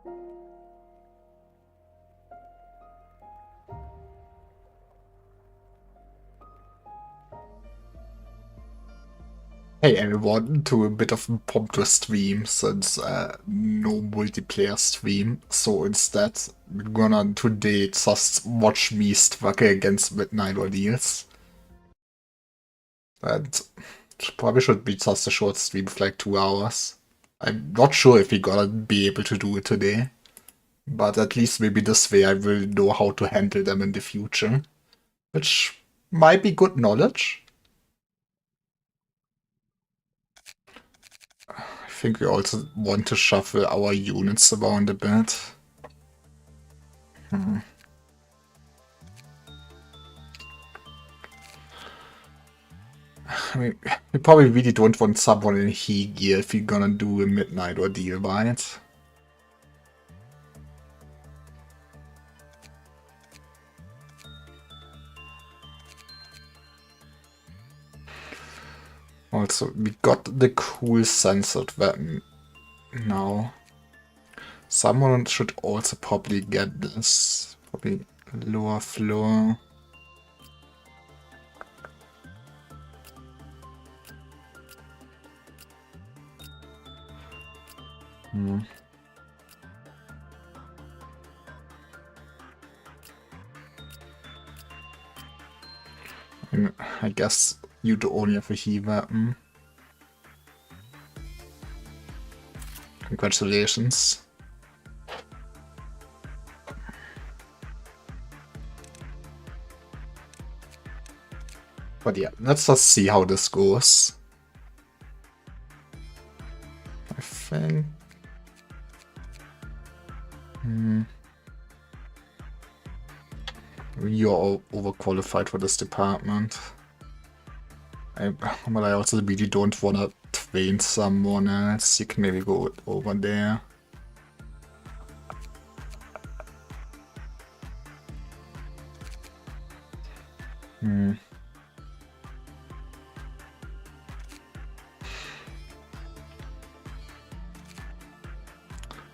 Hey everyone, to a bit of a prompter stream since no multiplayer stream. So instead, we're gonna today just watch me struggle against Midnight Ordeals. And probably should be just a short stream of like 2 hours. I'm not sure if we're gonna be able to do it today, but at least maybe this way I will know how to handle them in the future, which might be good knowledge. I think we also want to shuffle our units around a bit. Hmm. I mean, we probably really don't want someone in he gear if you're gonna do a midnight ordeal, right? Also, we got the cool censored weapon now. Someone should also probably get this. Probably lower floor. Hmm. I guess you do only have a he weapon. Congratulations. But yeah, let's just see how this goes. I think... You're overqualified for this department. But I also really don't want to train someone else. You can maybe go over there.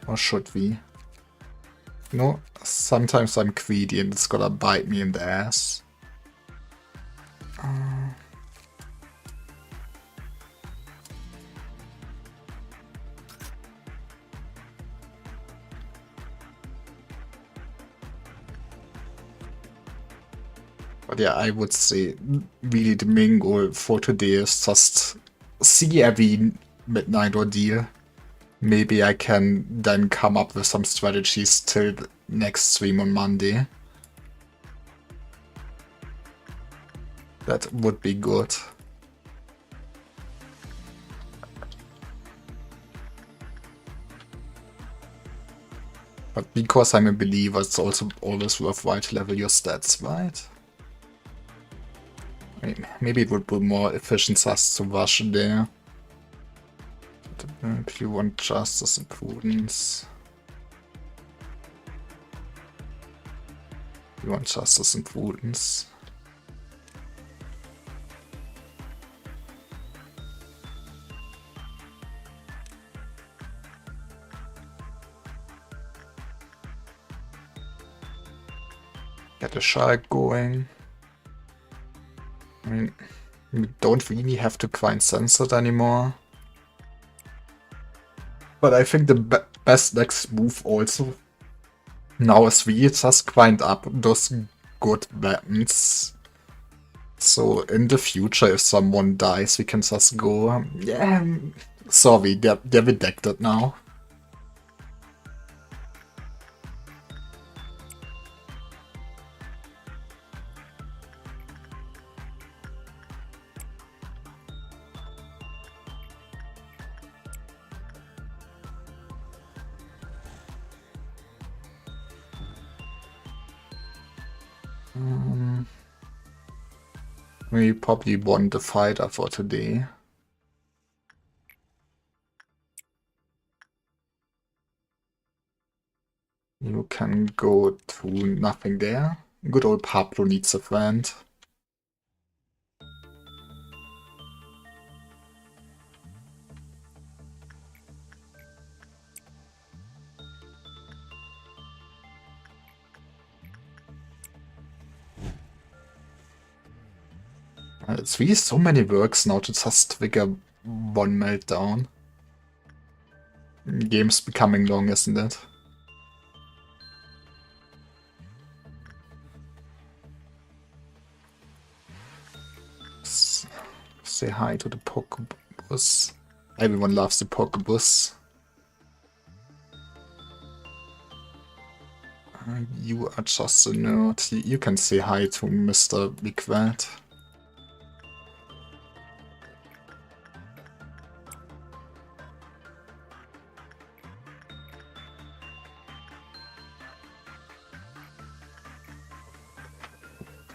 Or should we? No, sometimes I'm greedy and it's gonna bite me in the ass. But yeah, I would say really the main goal for today is just see every midnight ordeal. Maybe I can then come up with some strategies till the next stream on Monday. That would be good. But because I'm a believer, it's also always worthwhile to level your stats, right? I mean, maybe it would be more efficient just to rush there. If you want justice and prudence. You want justice and prudence. Get a shark going. I mean, we don't really have to grind censored anymore. But I think the best next move also now is we just grind up those good weapons. So in the future, if someone dies, we can just go, yeah, sorry, they're redacted now. We probably won the fighter for today. You can go to nothing there. Good old Pablo needs a friend. It's really so many works now to just trigger one meltdown. Game's becoming long, isn't it? Say hi to the Pokebus. Everyone loves the Pokebus. You are just a nerd. You can say hi to Mr. Bigwad.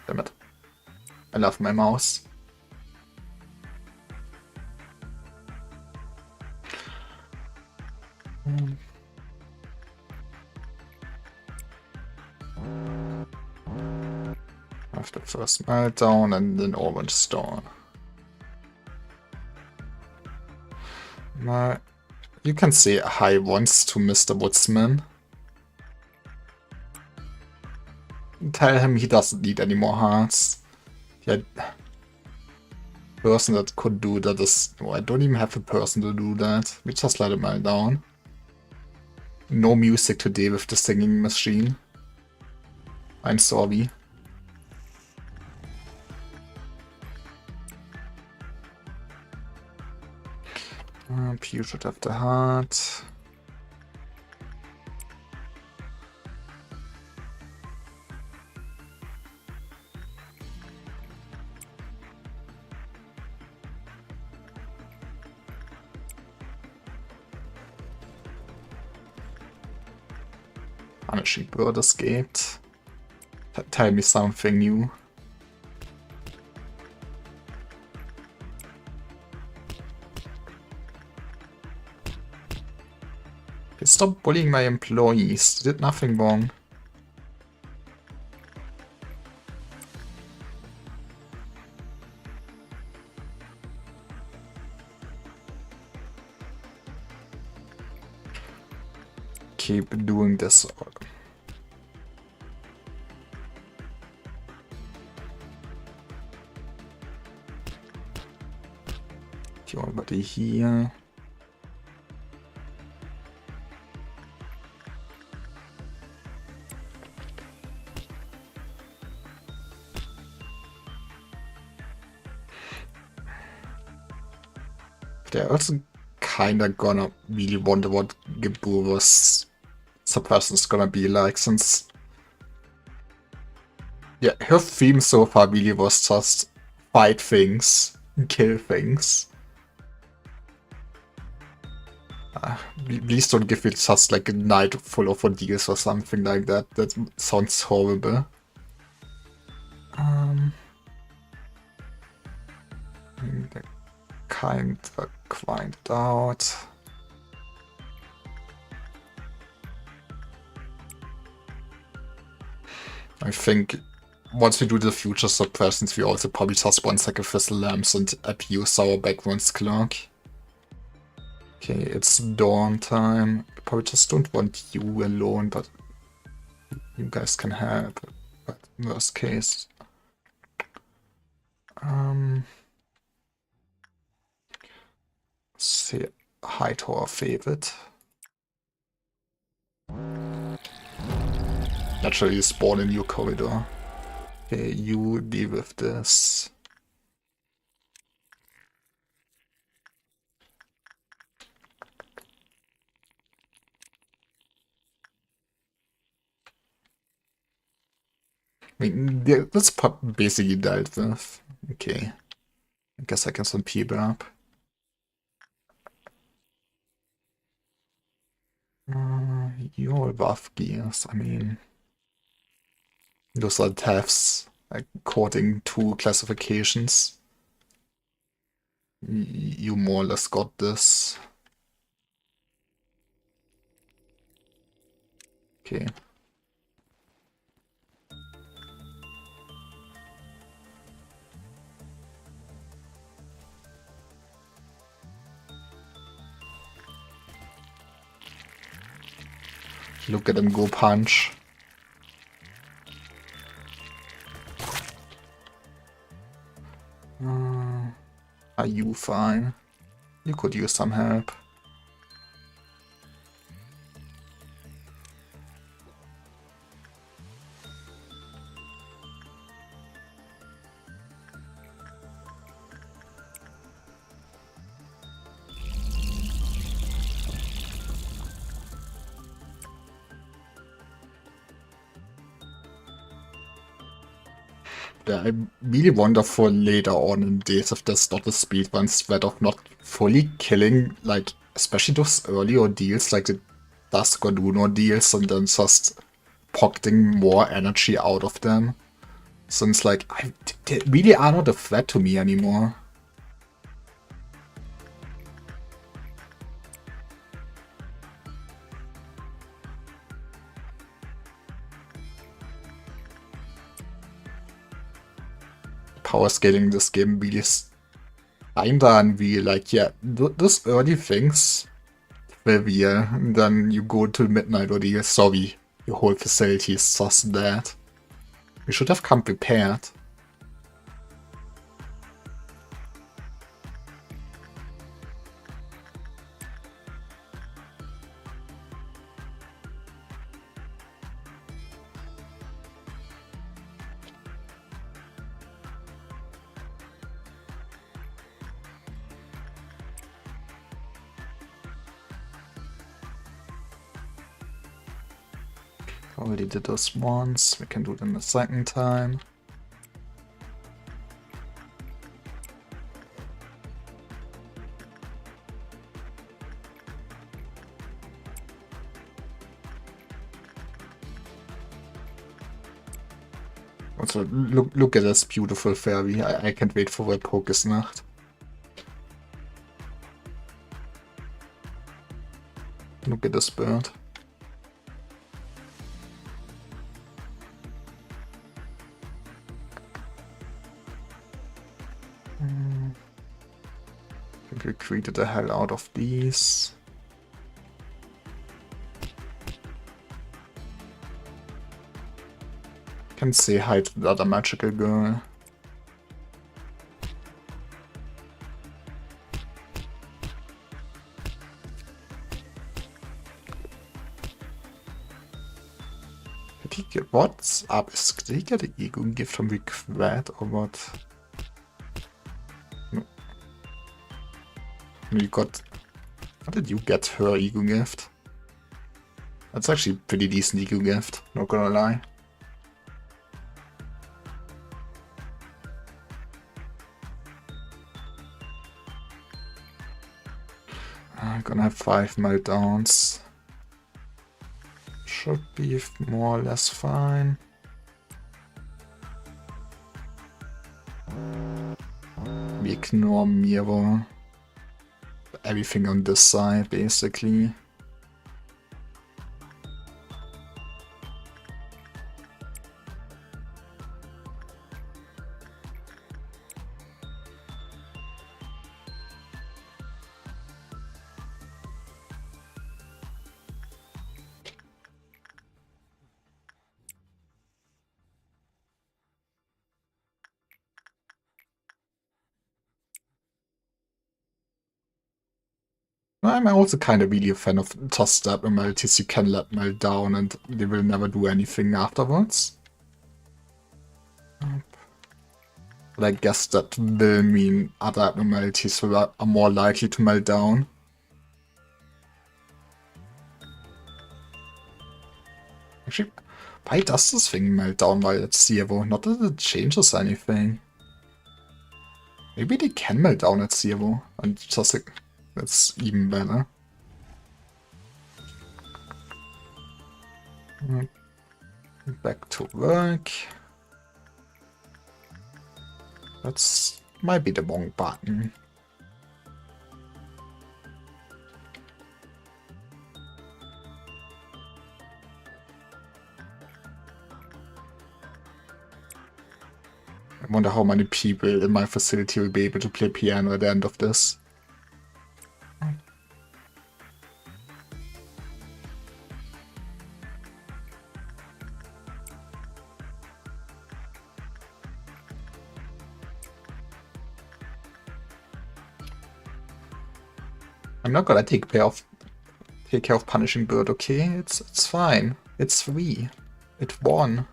Damn it. I love my mouse. After first meltdown and then orange storm. You can say hi once to Mr. Woodsman. Tell him he doesn't need any more hearts. The person that could do that is... Oh, I don't even have a person to do that. We just let him melt down. No music today with the singing machine. I'm sorry. You should have the heart. Punishing bird escaped. Tell me something new. Stop bullying my employees. They did nothing wrong. Keep doing this. Already here. They're also kinda gonna really wonder what Geburo's suppression is gonna be like, since yeah, her theme so far really was just fight things, kill things. Please don't give it just like a night full of ordeals or something like that. That sounds horrible. Kinda grind it out. I think once we do the future suppressions, we also probably just want sacrificial lamps and abuse our background's clock. Okay, it's dawn time. Probably just don't want you alone, but you guys can help. But worst case. Say hi to our favorite. Naturally spawn a new corridor. Okay, you deal with this. I mean, that's basically dealt with. Okay. I guess I can send people up. You're buff gears, I mean... Those are TAFs, according to classifications. You more or less got this. Okay. Look at him go punch. Are you fine? You could use some help. Yeah, I really wonder for later on in days if there's not a speedrun threat of not fully killing, like, especially those early ordeals, like the Dusk or Dune ordeals, and then just pocketing more energy out of them. Since, like, they really are not a threat to me anymore. Power scaling this game really is kinda unreal. Like, yeah, those early things will be, and then you go to midnight ordeal, sorry, your whole facility is just dead. We should have come prepared. Already did this once, we can do them a second time. Also, look at this beautiful fairy. I can't wait for Walpurgisnacht. Look at this bird. I think we created the hell out of these. Can say hi to the other magical girl. Did he get what's up? Did he get an ego gift from Requad or what? No. You got. How did you get her ego gift? That's actually a pretty decent ego gift, not gonna lie. I'm gonna have 5 meltdowns. Should be more or less fine. We ignore Miro. Everything on this side, basically. I'm also kind of really a fan of tossed abnormalities you can let melt down and they will never do anything afterwards. But I guess that will mean other abnormalities are more likely to melt down. Actually, why does this thing melt down while it's zero? Not that it changes anything. Maybe they can melt down at zero and just like, that's even better. Back to work. That's might be the wrong button. I wonder how many people in my facility will be able to play piano at the end of this. I'm not gonna take care of punishing bird, okay? It's fine. It's 3. It won.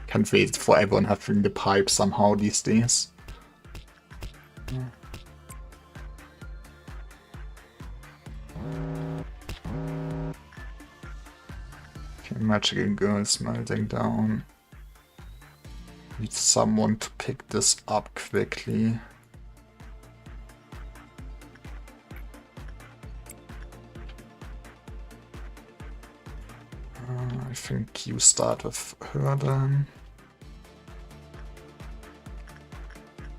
Can't wait for everyone having the pipe somehow these days. Okay, magical girls melting down. Need someone to pick this up quickly. I think you start with her then.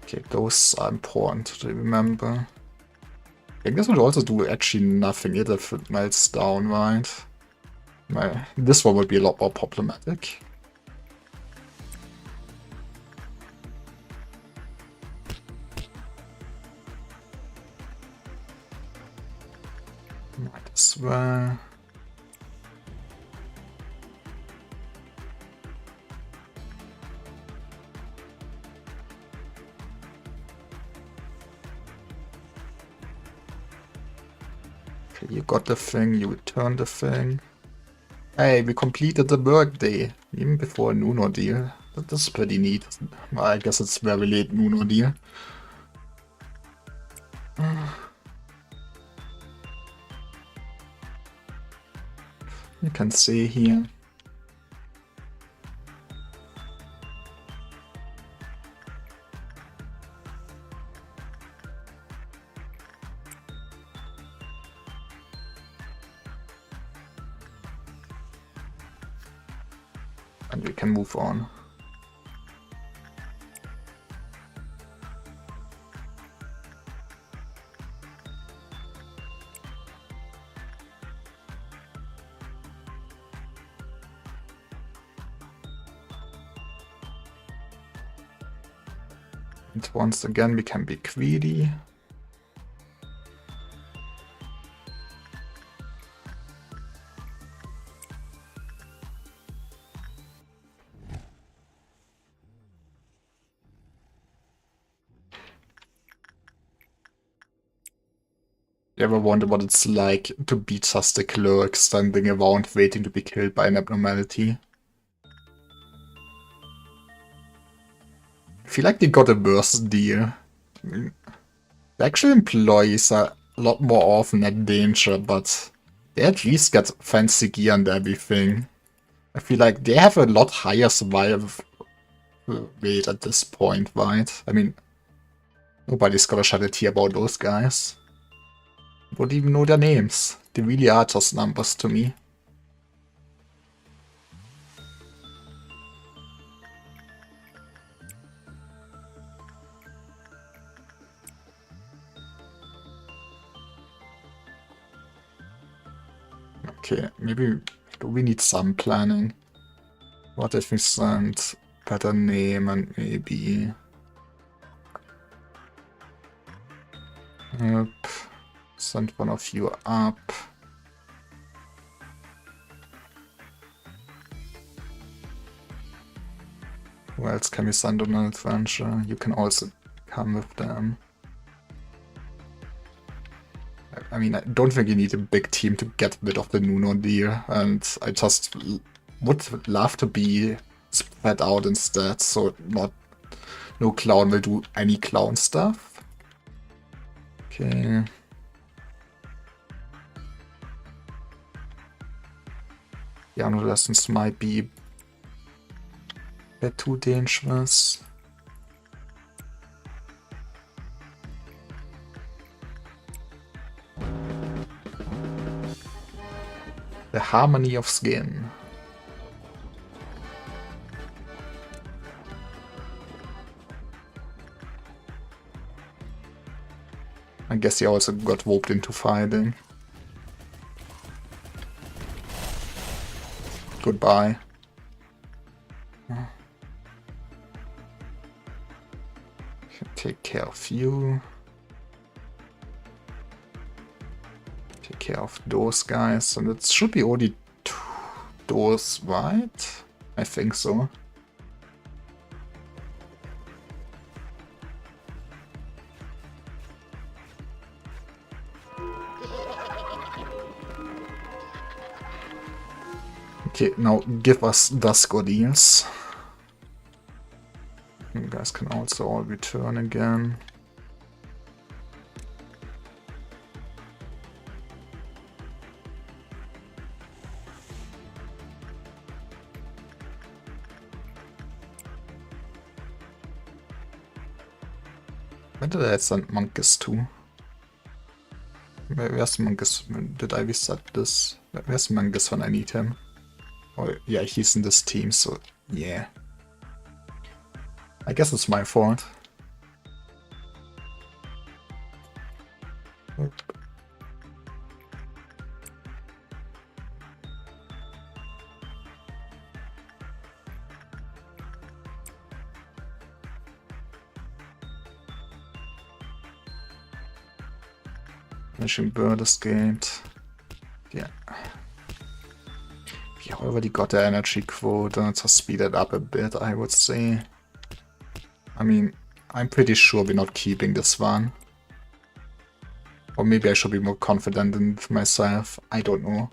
Okay, those are important to remember. I guess we'll also do actually nothing either if it melts down, right? This one would be a lot more problematic. Might as well. You got the thing, you returned the thing. Hey, we completed the workday, even before noon ordeal. That's pretty neat. Well, I guess it's very late noon ordeal. You can see here. And we can move on. And once again we can be greedy. You ever wonder what it's like to be just a clerk standing around waiting to be killed by an abnormality? I feel like they got a worse deal. I mean, the actual employees are a lot more often at danger, but they at least get fancy gear and everything. I feel like they have a lot higher survival rate at this point, right? I mean, nobody's gonna shed a tear about those guys. Don't even know their names. They really are just numbers to me. Okay, maybe we need some planning. What if we send better name and maybe... Yep. Send one of you up. Who else can we send on an adventure? You can also come with them. I mean, I don't think you need a big team to get rid of the Nuno deal, and I just would love to be spread out instead, so no clown will do any clown stuff. Okay. Piano lessons might be a bit too dangerous. The harmony of skin. I guess he also got roped into fighting. Goodbye. Take care of you. Take care of those guys. And it should be only those, right? I think so. Okay, now give us dusk ordeals. You guys can also all return again. Where did I send monkeys to? Where's monkeys? Did I reset this? Where's monkeys when I need him? Oh yeah, he's in this team, so yeah. I guess it's my fault. Mission bird escaped. Yeah. We already got the energy quota to speed it up a bit, I would say. I mean, I'm pretty sure we're not keeping this one. Or maybe I should be more confident in myself. I don't know.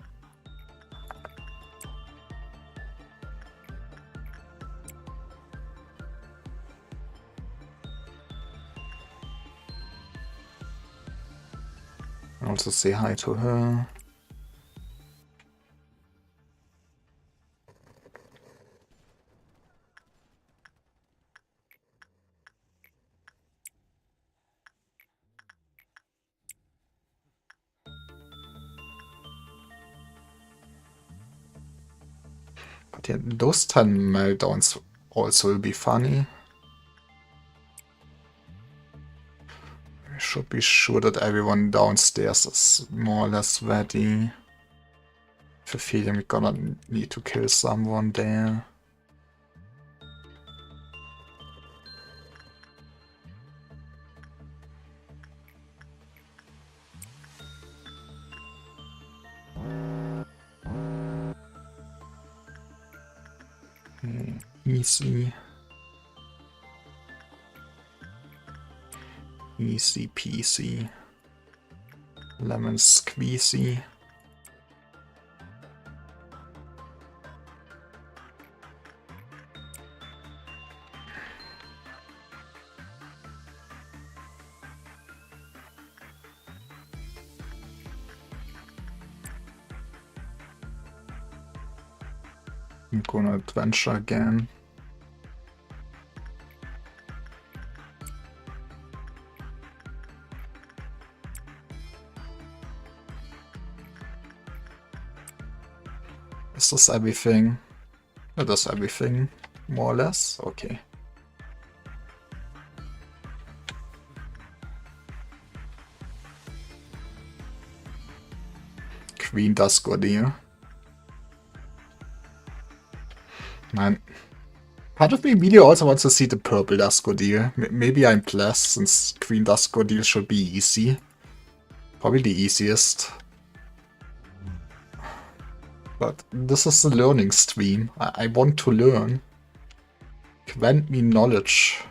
Also say hi to her. But yeah, those 10 meltdowns also will be funny. We should be sure that everyone downstairs is more or less ready. I have a feeling we're gonna need to kill someone there. Easy. Easy peasy. Lemon squeezy. I'm gonna adventure again. Is this everything? That is everything, more or less. Okay. Queen Dusk Ordeal. Man. Part of me really also wants to see the purple Dusk Ordeal. Maybe I'm blessed since Queen Dusk Ordeal should be easy. Probably the easiest. But this is the learning stream. I want to learn. Grant me knowledge.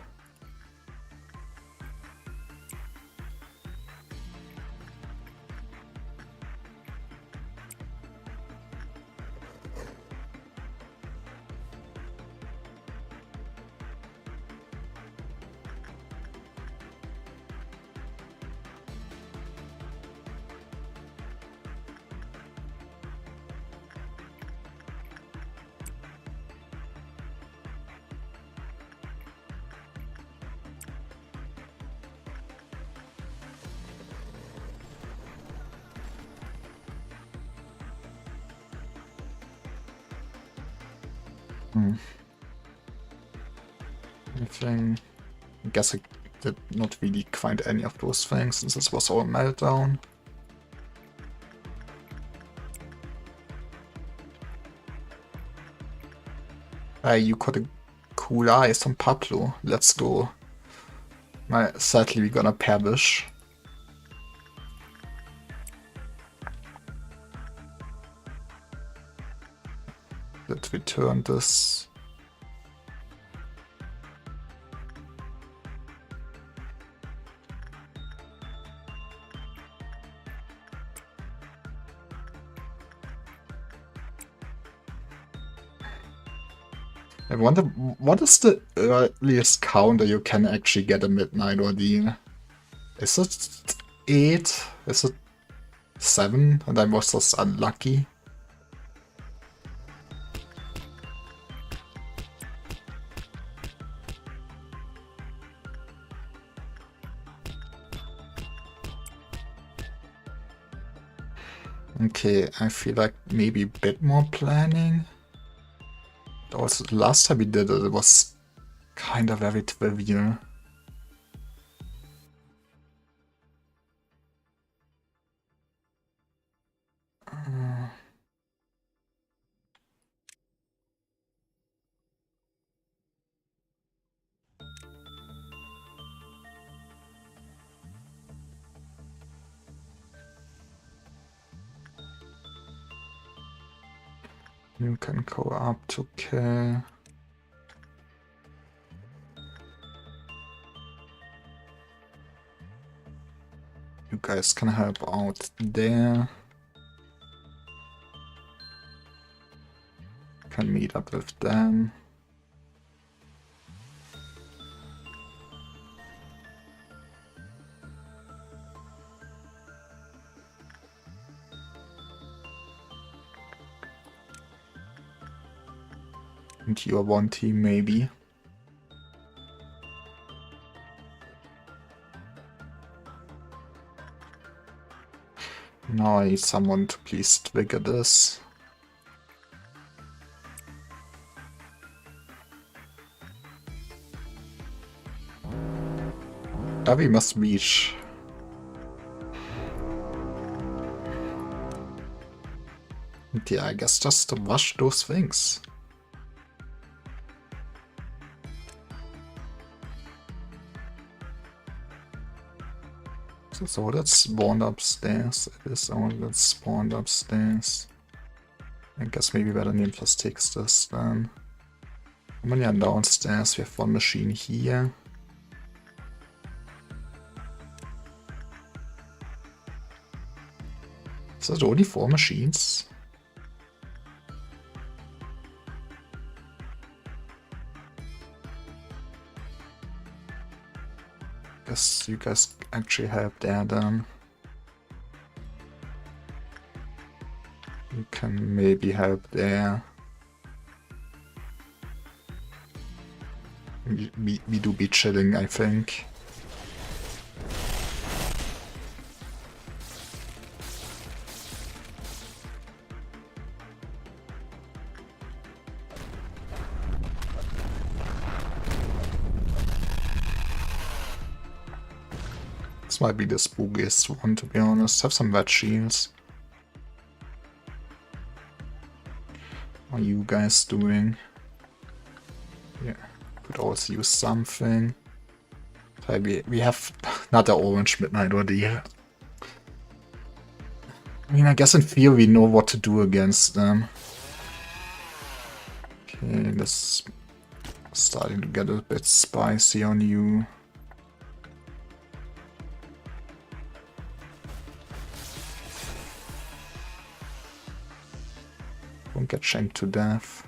Anything? I guess I did not really find any of those things since this was all meltdown. You could cool eyes on Pablo. Let's go. Sadly, we're gonna perish. Let's return this. I wonder, what is the earliest counter you can actually get a midnight ordeal? Is it 8? Is it 7? And I was just unlucky. Okay, I feel like maybe a bit more planning. Also, the last time we did it, it was kind of very trivial. You can go up to kill. You guys can help out there. Can meet up with them. And you are one team, maybe. Now I need someone to please trigger this. We must reach. And yeah, I guess just to rush those things. So all that spawned upstairs. It is all that spawned upstairs. I guess maybe better name just takes this then. How many are downstairs? We have one machine here. Is that only 4 machines? Guess you guys actually help there then. You can maybe help there. We do be chilling, I think. This might be the spookiest one, to be honest. Have some red shields. What are you guys doing? Yeah, could also use something. Maybe we have another orange midnight ordeal. I mean, I guess in theory we know what to do against them. Okay, this is starting to get a bit spicy on you. Won't get shanked to death.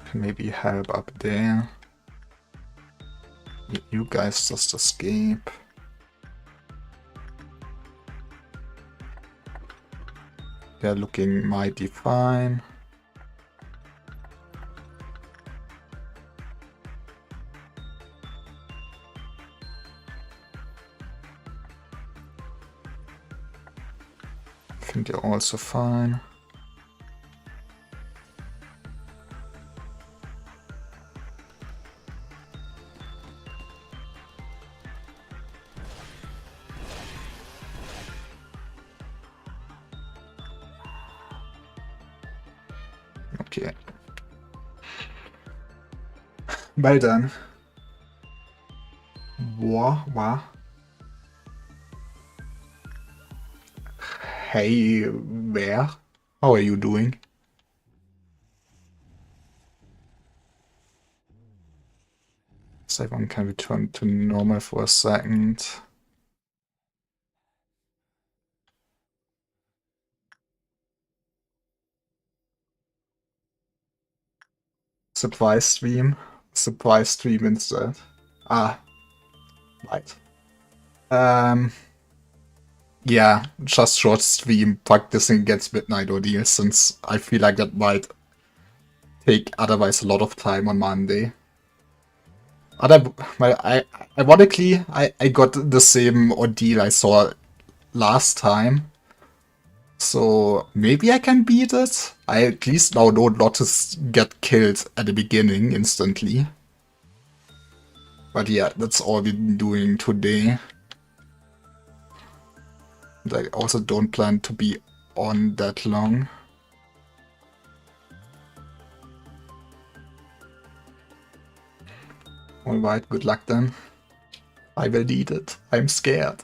Can maybe help up there. You guys just escape. They're looking mighty fine. I think they're also fine. Okay. Well then. Wow. Hey, where? How are you doing? So everyone can return to normal for a second. Surprise stream. Surprise stream instead. Ah, right. Yeah, just short stream practicing against midnight ordeals since I feel like that might take otherwise a lot of time on Monday. Well, ironically, I got the same ordeal I saw last time. So maybe I can beat it. I at least now know not to get killed at the beginning instantly. But yeah, that's all we've been doing today. And I also don't plan to be on that long. Alright, good luck then. I will need it. I'm scared.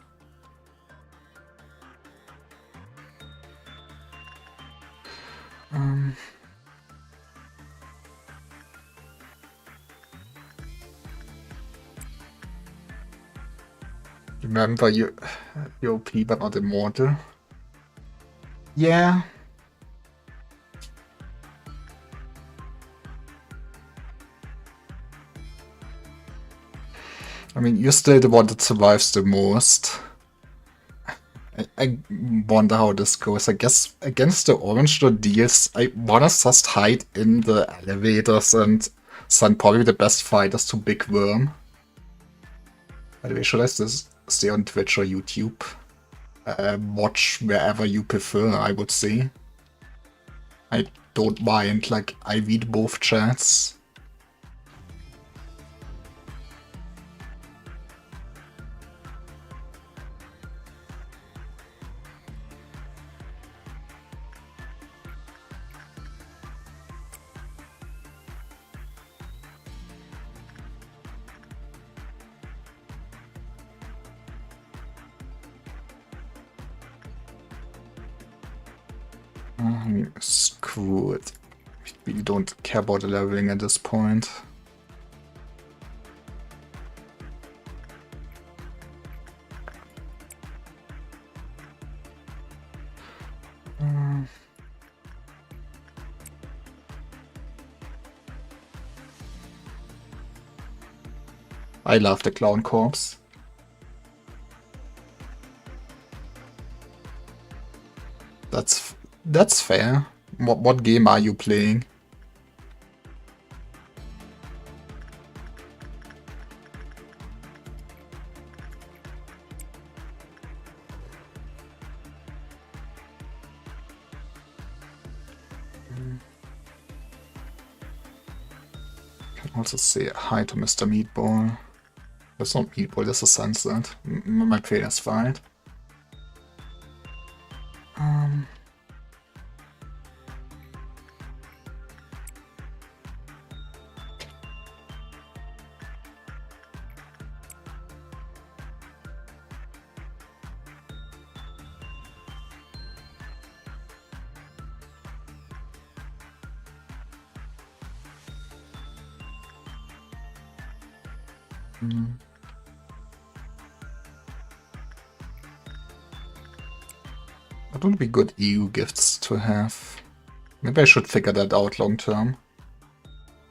Remember, you're OP but not immortal. Yeah. I mean, you're still the one that survives the most. I wonder how this goes. I guess against the orange deals, I wanna just hide in the elevators and send probably the best fighters to Big Worm. By the way, should I just stay on Twitch or YouTube? Watch wherever you prefer, I would say. I don't mind, like, I read both chats. Screw it. We don't care about the leveling at this point. I love the clown corpse. That's fair. What game are you playing? Can also say hi to Mr. Meatball. That's not Meatball, that's a Sunset. My play is fine. That would be good EU gifts to have. Maybe I should figure that out long term.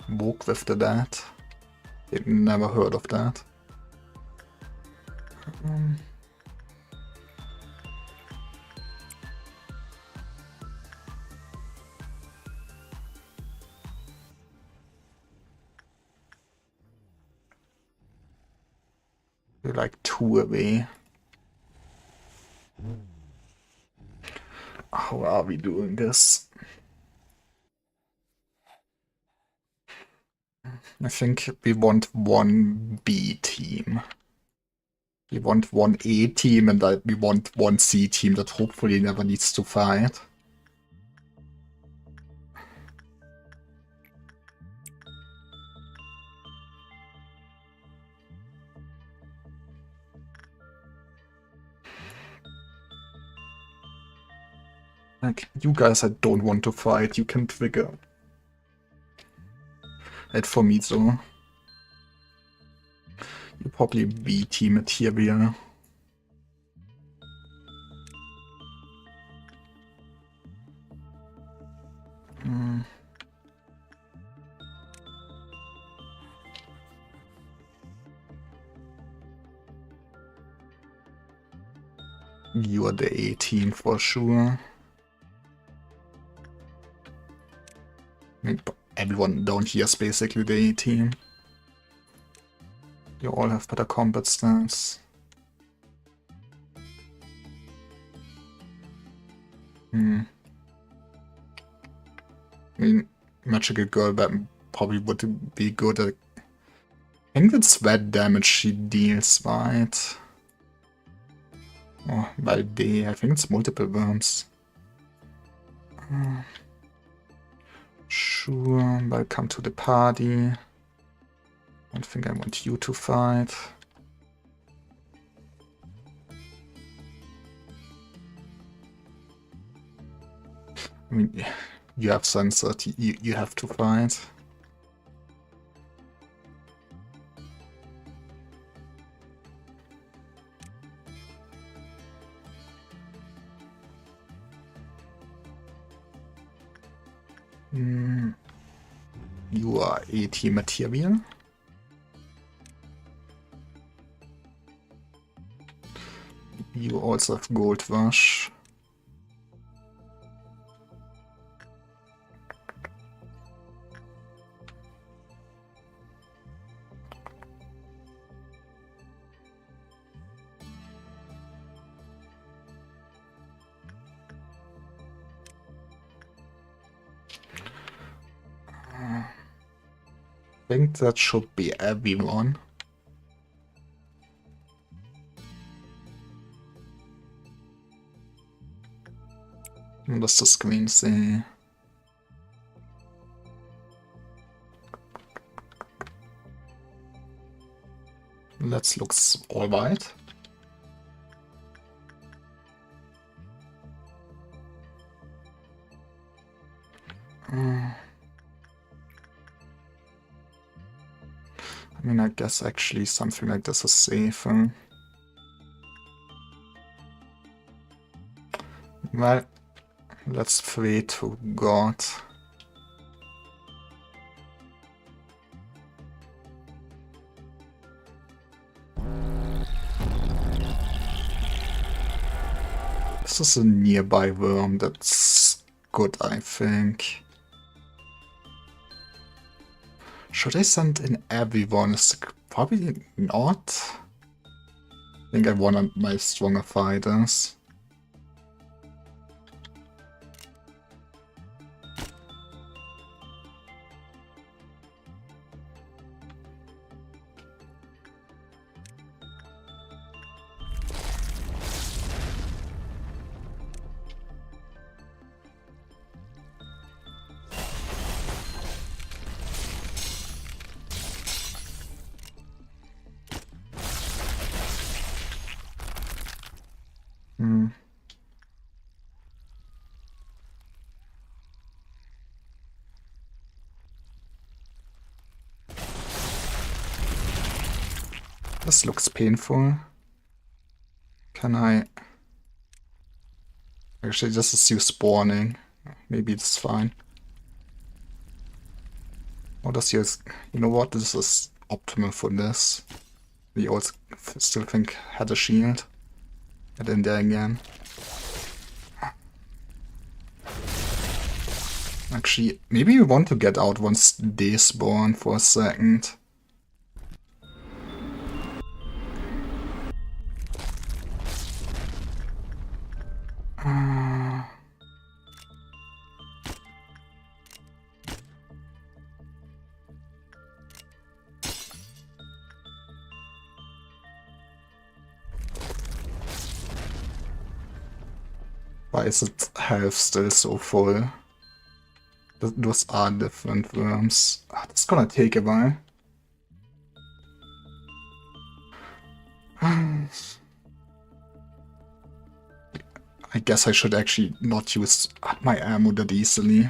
Walk with the Dead. I've never heard of that. We're like 2 away. How are we doing this? I think we want one B team. We want one A team and we want one C team that hopefully never needs to fight. Like, you guys I don't want to fight, you can trigger it for me, so you probably BT material. You are the 18 for sure. I mean, everyone down here is basically the 18. You all have better combat stats. I mean, magical girl weapon probably would be good at... I think it's that damage she deals, right? Oh, Valde, I think it's multiple worms. Sure, welcome to the party. I don't think I want you to fight. I mean, you have censored, you have to fight. You are 80 material. You also have gold rush. I think that should be everyone. What does the screen say? Let's look alright. I mean, I guess actually something like this is safer. Well, let's pray to God. This is a nearby worm, that's good, I think. Should I send in everyone? Probably not. I think I want my stronger fighters. This looks painful. Can I... Actually, this is you spawning. Maybe it's fine. What does yours... You know what? This is optimal for this. We also still think had a shield. Get in there again. Actually, maybe we want to get out once they spawn for a second. Why is it health still so full? Those are different worms. That's gonna take a while. I guess I should actually not use my ammo that easily.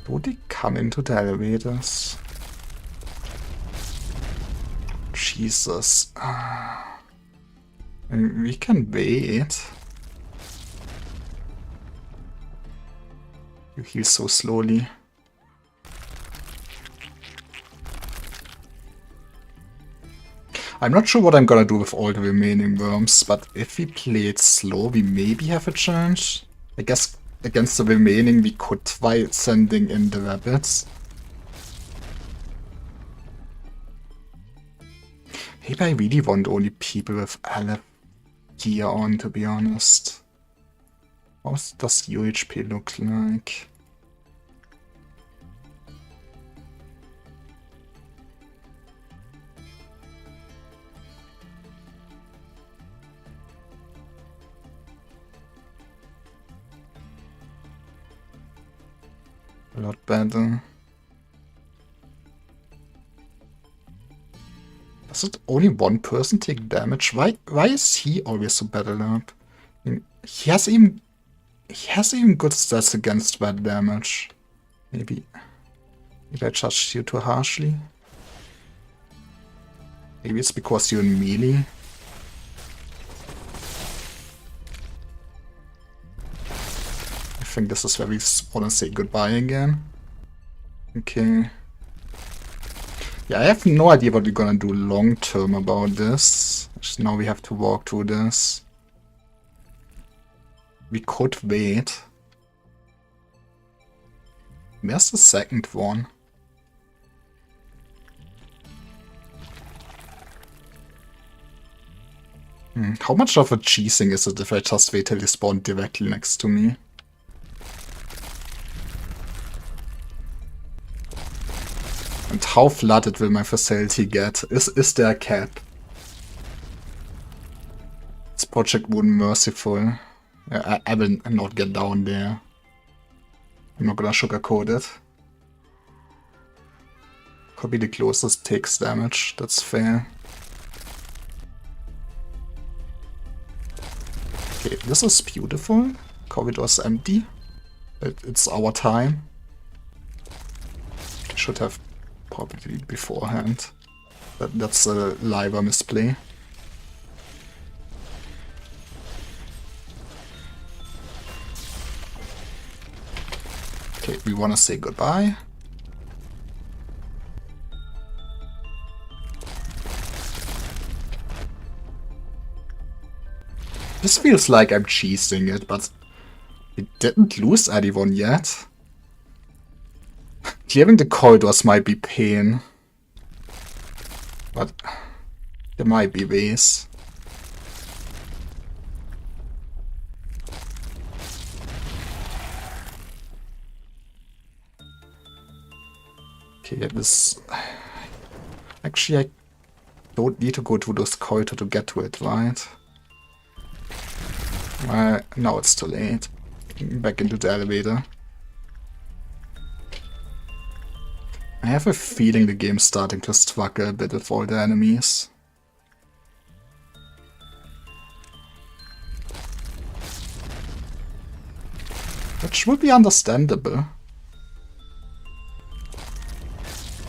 Do they come into the elevators? Jesus. We can wait. You heal so slowly. I'm not sure what I'm gonna do with all the remaining worms, but if we play it slow, we maybe have a chance. I guess against the remaining we could try sending in the rabbits. Maybe I really want only people with LF gear on, to be honest. What does UHP look like? A lot better. Does it only one person take damage? Why is he always so battled up? I mean, he has even good stats against that damage. Maybe I judged you too harshly. Maybe it's because you're in melee. I think this is where we want to say goodbye again. Okay. Yeah, I have no idea what we're gonna do long term about this. Just now we have to walk through this. We could wait. Where's the second one? How much of a cheesing is it if I just wait till they spawn directly next to me? And how flooded will my facility get? Is there a cap? This project wouldn't merciful. I will not get down there. I'm not gonna sugarcoat it. Could be the closest takes damage, that's fair. Okay, this is beautiful. Corridor's empty. It's our time. Should have probably beforehand. That's a liver misplay. Okay, we want to say goodbye. This feels like I'm cheesing it, but we didn't lose anyone yet. Clearing the corridors might be pain. But there might be ways. Okay, this... Actually, I don't need to go to this corridor to get to it, right? Now it's too late. Back into the elevator. I have a feeling the game's starting to struggle a bit with all the enemies. Which would be understandable.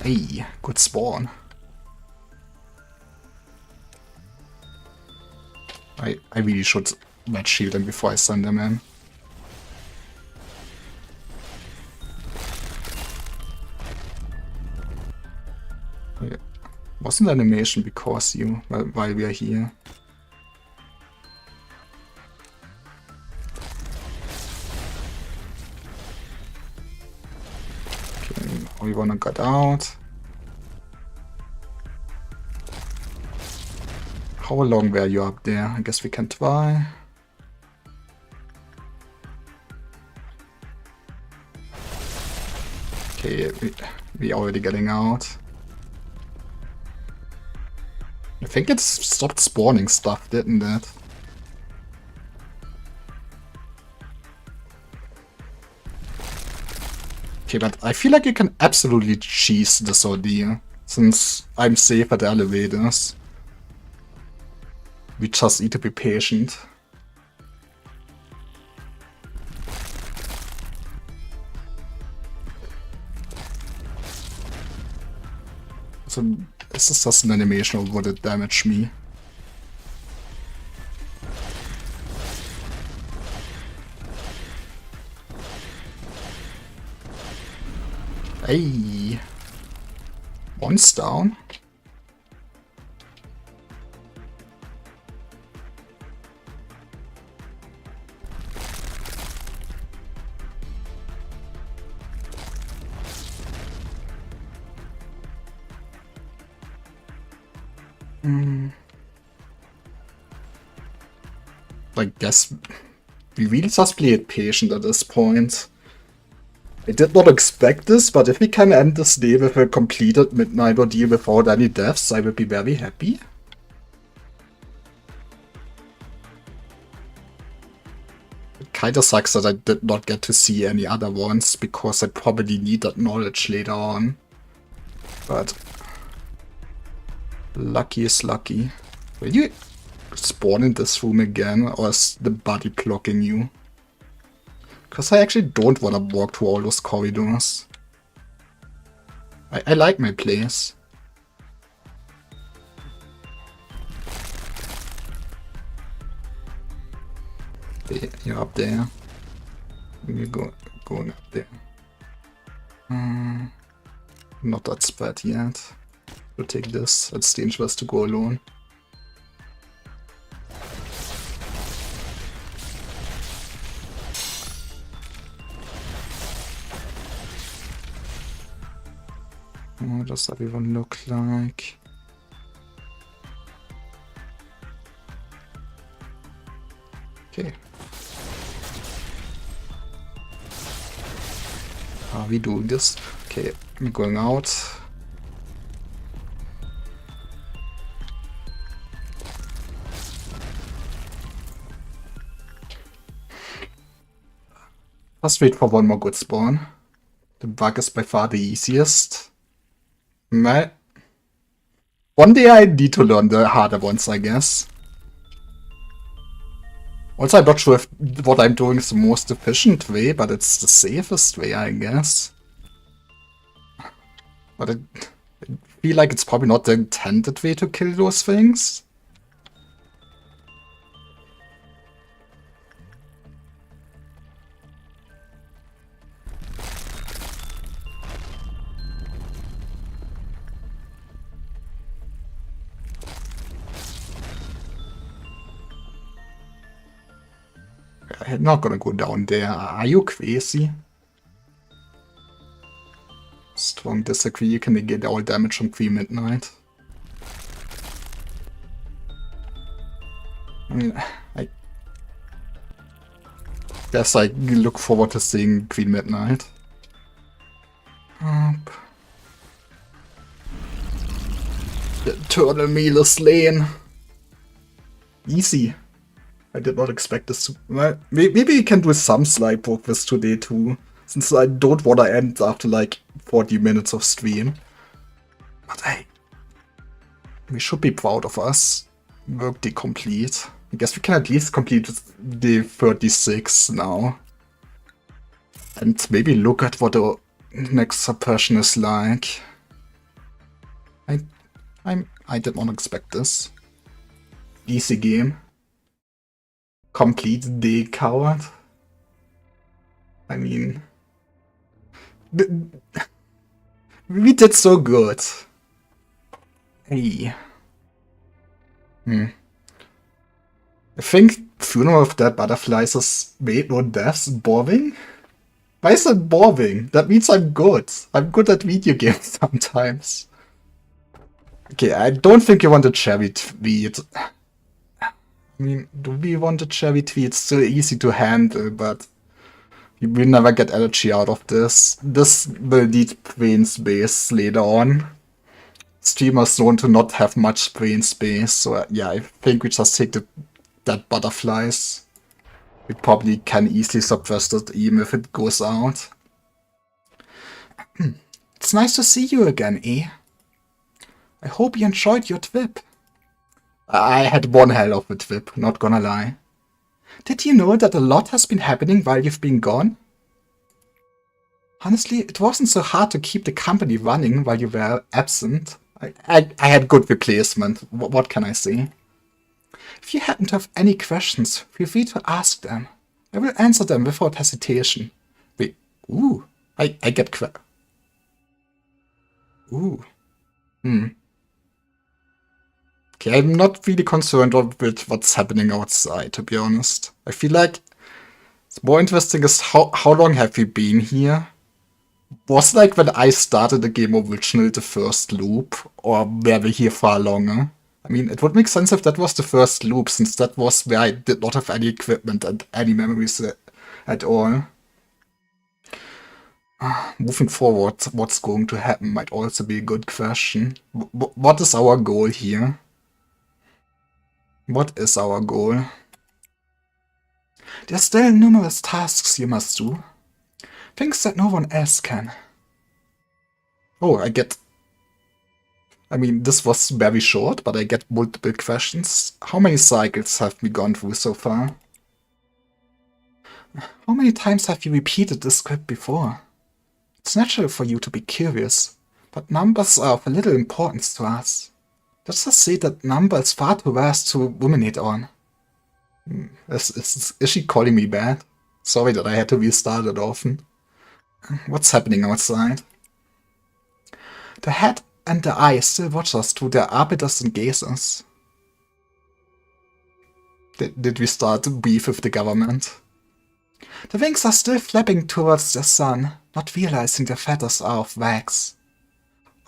Hey, good spawn. I really should match shield them before I send them in. Okay. Wasn't animation because you, while we are here. Okay, we wanna get out. How long were you up there? I guess we can try. Okay, we already getting out. I think it stopped spawning stuff, didn't it? Okay, but I feel like you can absolutely cheese this ordeal, since I'm safe at the elevators. We just need to be patient. So, is this just an animation or would it damage me? Hey! One's down. I guess we really just play it patient at this point. I did not expect this, but if we can end this day with a completed midnight ordeal without any deaths, I would be very happy. It kinda sucks that I did not get to see any other ones, because I probably need that knowledge later on. But lucky is lucky. Will you spawn in this room again, or is the body blocking you? Because I actually don't want to walk through all those corridors. I like my place. Okay, you're up there. You're going up there. Not that spot yet. We'll take this. It's dangerous to go alone. What does everyone look like? Okay. Are we doing this? Okay, I'm going out. Let's wait for one more good spawn. The bug is by far the easiest. One day I need to learn the harder ones, I guess. Also, I'm not sure if what I'm doing is the most efficient way, but it's the safest way, I guess. But I feel like it's probably not the intended way to kill those things. I'm not gonna go down there. Are you crazy? Strong disagree. You can negate all damage from pre-midnight. I mean, I guess I look forward to seeing Queen Midnight. Up. The eternal meal is slain. Easy. I did not expect this to... Well, maybe we can do some slide poke this today too, since I don't want to end after like 40 minutes of stream. But hey, we should be proud of us. Workday complete. I guess we can at least complete the 36 now. And maybe look at what the next suppression is like. I did not expect this. Easy game. Complete day, coward. I mean... We did so good. Hey. I think Funeral of Dead Butterflies is wait, no deaths boring? Why is that boring? That means I'm good. I'm good at video games sometimes. Okay, I don't think you want a cherry tweet. I mean, do we want a cherry tweet? It's still easy to handle, but you will never get energy out of this. This will need brain space later on. Streamers known to not have much brain space, so yeah, I think we just take the dead butterflies. We probably can easily suppress it even if it goes out. It's nice to see you again, eh? I hope you enjoyed your trip. I had one hell of a trip, not gonna lie. Did you know that a lot has been happening while you've been gone? Honestly, it wasn't so hard to keep the company running while you were absent. I had good replacement, what can I say? If you happen to have any questions, feel free to ask them. I will answer them without hesitation. Wait, ooh, I get ooh, Okay, I'm not really concerned with what's happening outside, to be honest. I feel like it's more interesting is how long have we been here? Was like when I started the game original the first loop, or were we here far longer? I mean, it would make sense if that was the first loop, since that was where I did not have any equipment and any memories at all. Moving forward, what's going to happen might also be a good question. What is our goal here? What is our goal? There are still numerous tasks you must do. Things that no one else can. Oh, I mean, this was very short, but I get multiple questions. How many cycles have we gone through so far? How many times have you repeated this script before? It's natural for you to be curious, but numbers are of little importance to us. Let's just say that number is far too vast to ruminate on. Is she calling me bad? Sorry that I had to restart it often. What's happening outside? The head and the eye still watch us through their arbiters and gazers. Did we start beef with the government? The wings are still flapping towards the sun, not realizing their feathers are of wax.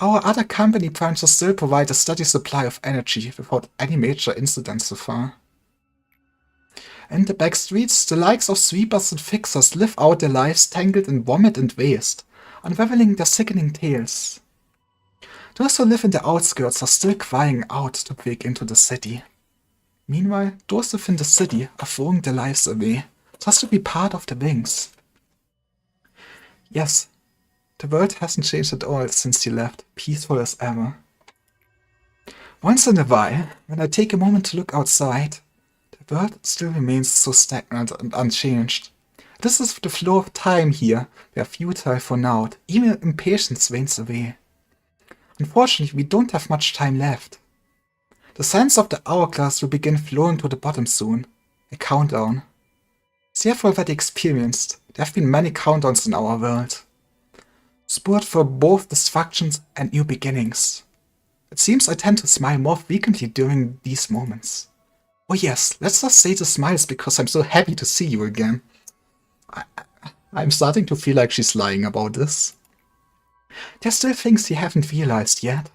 Our other company primes will still provide a steady supply of energy without any major incidents so far. In the back streets, the likes of sweepers and fixers live out their lives tangled in vomit and waste, unraveling their sickening tales. Those who live in the outskirts are still crying out to break into the city. Meanwhile, those within the city are throwing their lives away, just to be part of the wings. Yes, the world hasn't changed at all since you left, peaceful as ever. Once in a while, when I take a moment to look outside, the world still remains so stagnant and unchanged. This is the flow of time here, where futile for now, even impatience wanes away. Unfortunately, we don't have much time left. The sands of the hourglass will begin flowing to the bottom soon. A countdown. As you have already experienced, there have been many countdowns in our world. Spurred for both destructions and new beginnings. It seems I tend to smile more frequently during these moments. Oh yes, let's just say the smile is because I'm so happy to see you again. I'm starting to feel like she's lying about this. There's still things you haven't realized yet.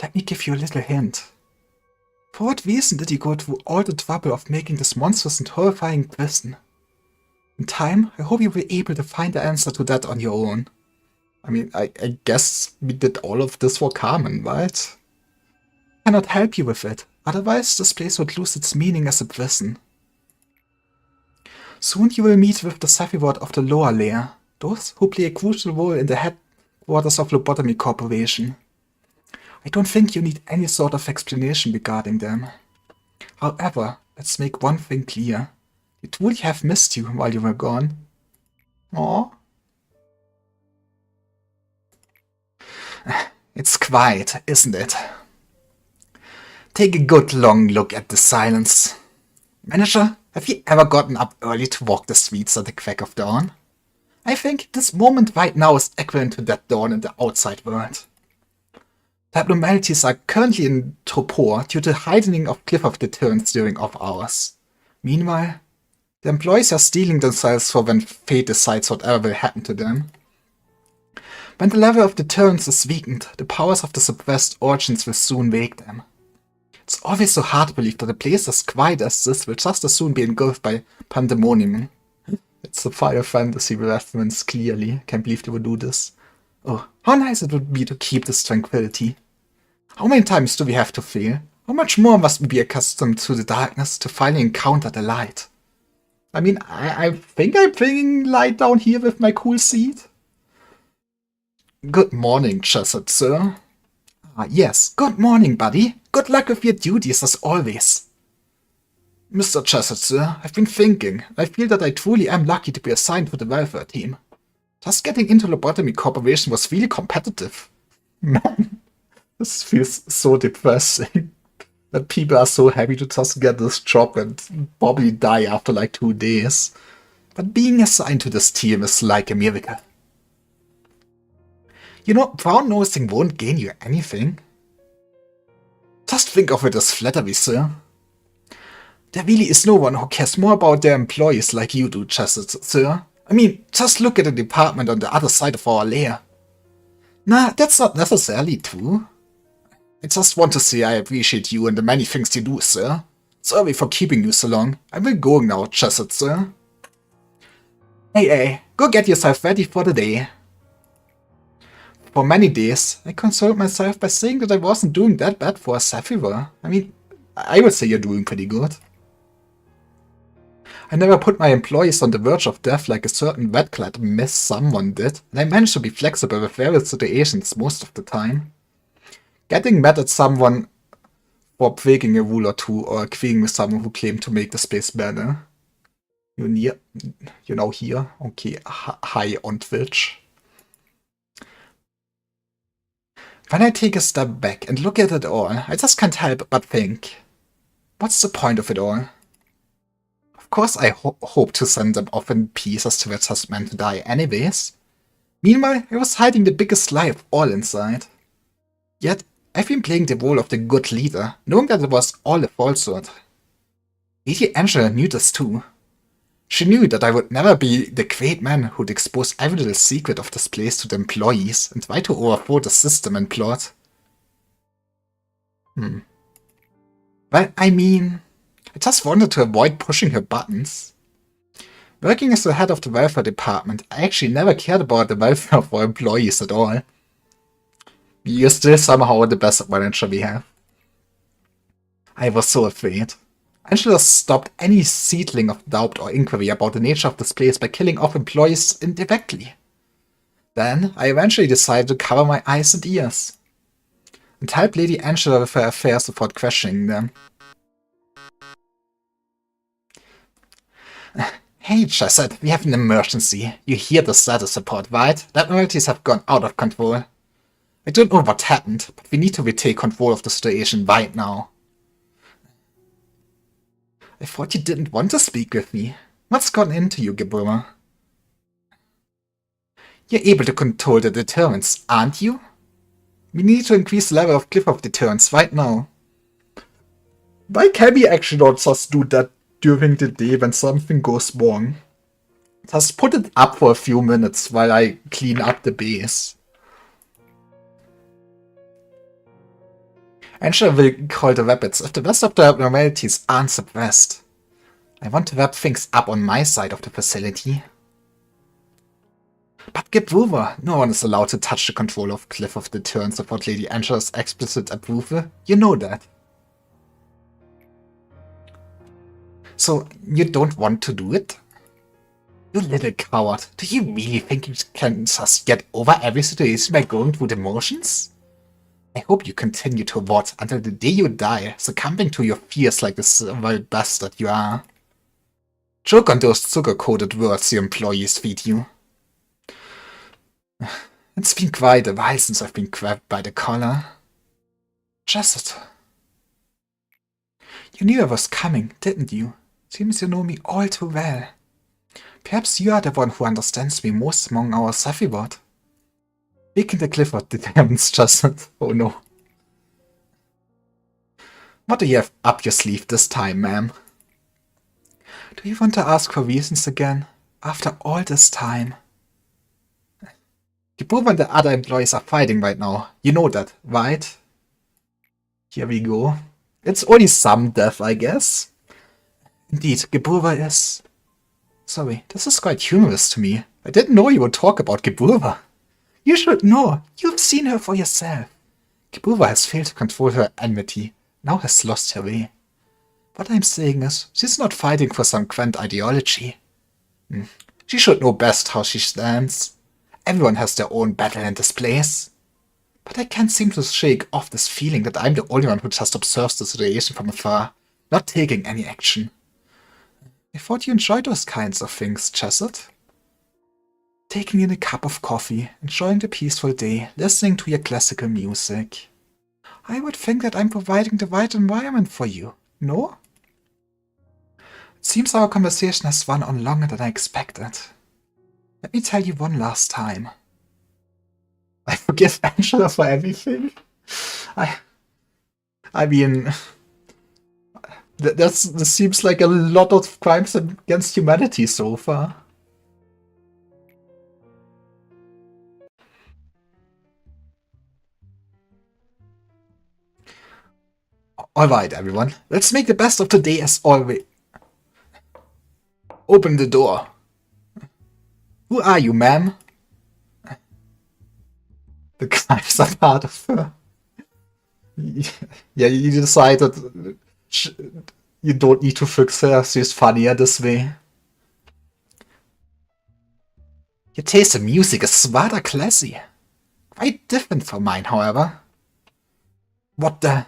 Let me give you a little hint. For what reason did you go through all the trouble of making this monstrous and horrifying prison? In time, I hope you'll be able to find the answer to that on your own. I mean, I guess we did all of this for Carmen, right? I cannot help you with it, otherwise this place would lose its meaning as a prison. Soon you will meet with the Sephiroth of the lower layer, those who play a crucial role in the headquarters of Lobotomy Corporation. I don't think you need any sort of explanation regarding them. However, let's make one thing clear. We truly have missed you while you were gone. Aww. It's quiet, isn't it? Take a good long look at the silence. Manager, have you ever gotten up early to walk the streets at the crack of dawn? I think this moment right now is equivalent to that dawn in the outside world. The abnormalities are currently in torpor due to heightening of cliff of deterrence during off hours. Meanwhile, the employees are steeling themselves for when fate decides whatever will happen to them. When the level of deterrence is weakened, the powers of the suppressed origins will soon wake them. It's always so hard to believe that a place as quiet as this will just as soon be engulfed by pandemonium. It's a Final Fantasy reference, clearly. Can't believe they would do this. Oh, how nice it would be to keep this tranquility. How many times do we have to fail? How much more must we be accustomed to the darkness to finally encounter the light? I mean, I think I'm bringing light down here with my cool seat. Good morning, Chesed, sir. Ah, yes, good morning, buddy. Good luck with your duties as always. Mr. Chesed, sir, I've been thinking. I feel that I truly am lucky to be assigned to the welfare team. Just getting into Lobotomy Corporation was really competitive. Man, this feels so depressing. That people are so happy to just get this job and probably die after like 2 days. But being assigned to this team is like a miracle. You know, brown nosing won't gain you anything. Just think of it as flattery, sir. There really is no one who cares more about their employees like you do, Chesed, sir. I mean, just look at the department on the other side of our lair. Nah, that's not necessarily true. I just want to say I appreciate you and the many things you do, sir. Sorry for keeping you so long. I will go now, Chesed, sir. Hey, go get yourself ready for the day. For many days, I consoled myself by saying that I wasn't doing that bad for a Sapphire. I mean, I would say you're doing pretty good. I never put my employees on the verge of death like a certain red-clad miss someone did, and I managed to be flexible with various situations most of the time. Getting mad at someone for breaking a rule or two, or agreeing with someone who claimed to make the space better. You know here? Okay, hi on Twitch. When I take a step back and look at it all, I just can't help but think, what's the point of it all? Of course I hope to send them off in peace as they were just meant to die anyways. Meanwhile, I was hiding the biggest lie of all inside. Yet, I've been playing the role of the good leader, knowing that it was all a falsehood. Lady Angela knew this too. She knew that I would never be the great man who'd expose every little secret of this place to the employees and try to overthrow the system and plot. Well, I mean, I just wanted to avoid pushing her buttons. Working as the head of the welfare department, I actually never cared about the welfare of our employees at all. You're still somehow the best manager we have. I was so afraid. I should have stopped any seedling of doubt or inquiry about the nature of this place by killing off employees indirectly. Then, I eventually decided to cover my eyes and ears, and help Lady Angela with her affairs without questioning them. Hey, Chesed, we have an emergency. You hear the status report, right? The Admiralties have gone out of control. I don't know what happened, but we need to retake control of the situation right now. I thought you didn't want to speak with me. What's gone into you, Gebruder? You're able to control the deterrents, aren't you? We need to increase the level of cliff of deterrents right now. Why can we actually not just do that during the day when something goes wrong? Just put it up for a few minutes while I clean up the base. Angela will call the rapids if the rest of the abnormalities aren't suppressed. I want to wrap things up on my side of the facility. But Gebruder, no one is allowed to touch the control of Cliff of Deterrence without Lady Angela's explicit approval. You know that. So, you don't want to do it? You little coward, do you really think you can just get over every situation by going through the motions? I hope you continue to rot until the day you die, succumbing to your fears like the civil bastard you are. Joke on those sugar-coated words your employees feed you. It's been quite a while since I've been grabbed by the collar. Chesed. You knew I was coming, didn't you? Seems you know me all too well. Perhaps you are the one who understands me most among our Saphibot. Breaking the cliff of determines Chesed. Oh no. What do you have up your sleeve this time, ma'am? Do you want to ask for reasons again? After all this time? Gebruder and the other employees are fighting right now. You know that, right? Here we go. It's only some death, I guess. Indeed, Gebruder is... Sorry, this is quite humorous to me. I didn't know you would talk about Gebruder. You should know. You've seen her for yourself. Gebruder has failed to control her enmity. Now has lost her way. What I'm saying is, she's not fighting for some grand ideology. She should know best how she stands. Everyone has their own battle in this place. But I can't seem to shake off this feeling that I'm the only one who just observes the situation from afar, not taking any action. I thought you enjoyed those kinds of things, Chesed. Taking in a cup of coffee, enjoying the peaceful day, listening to your classical music. I would think that I'm providing the right environment for you, no? It seems our conversation has run on longer than I expected. Let me tell you one last time. I forgive Angela for everything. I mean, this seems like a lot of crimes against humanity so far. Alright, everyone. Let's make the best of the day as always. Open the door. Who are you, ma'am? The crimes are part of her. Yeah, you decided you don't need to fix her. She's funnier this way. Your taste in music is rather classy. Quite different from mine, however. What the...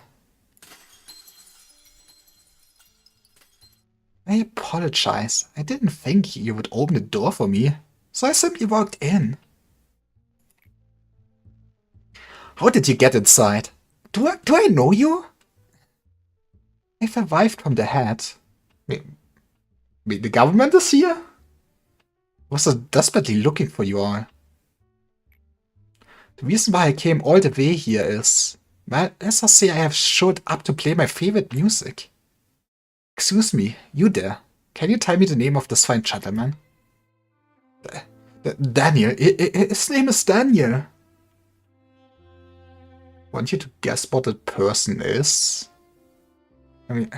I apologize. I didn't think you would open the door for me, so I simply walked in. How did you get inside? Do I know you? I survived from the hat. Wait, the government is here? Was so desperately looking for you all. The reason why I came all the way here is, well, let's just say I have showed up to play my favorite music. Excuse me, you there. Can you tell me the name of this fine gentleman? Daniel. His name is Daniel. Want you to guess what that person is? I mean...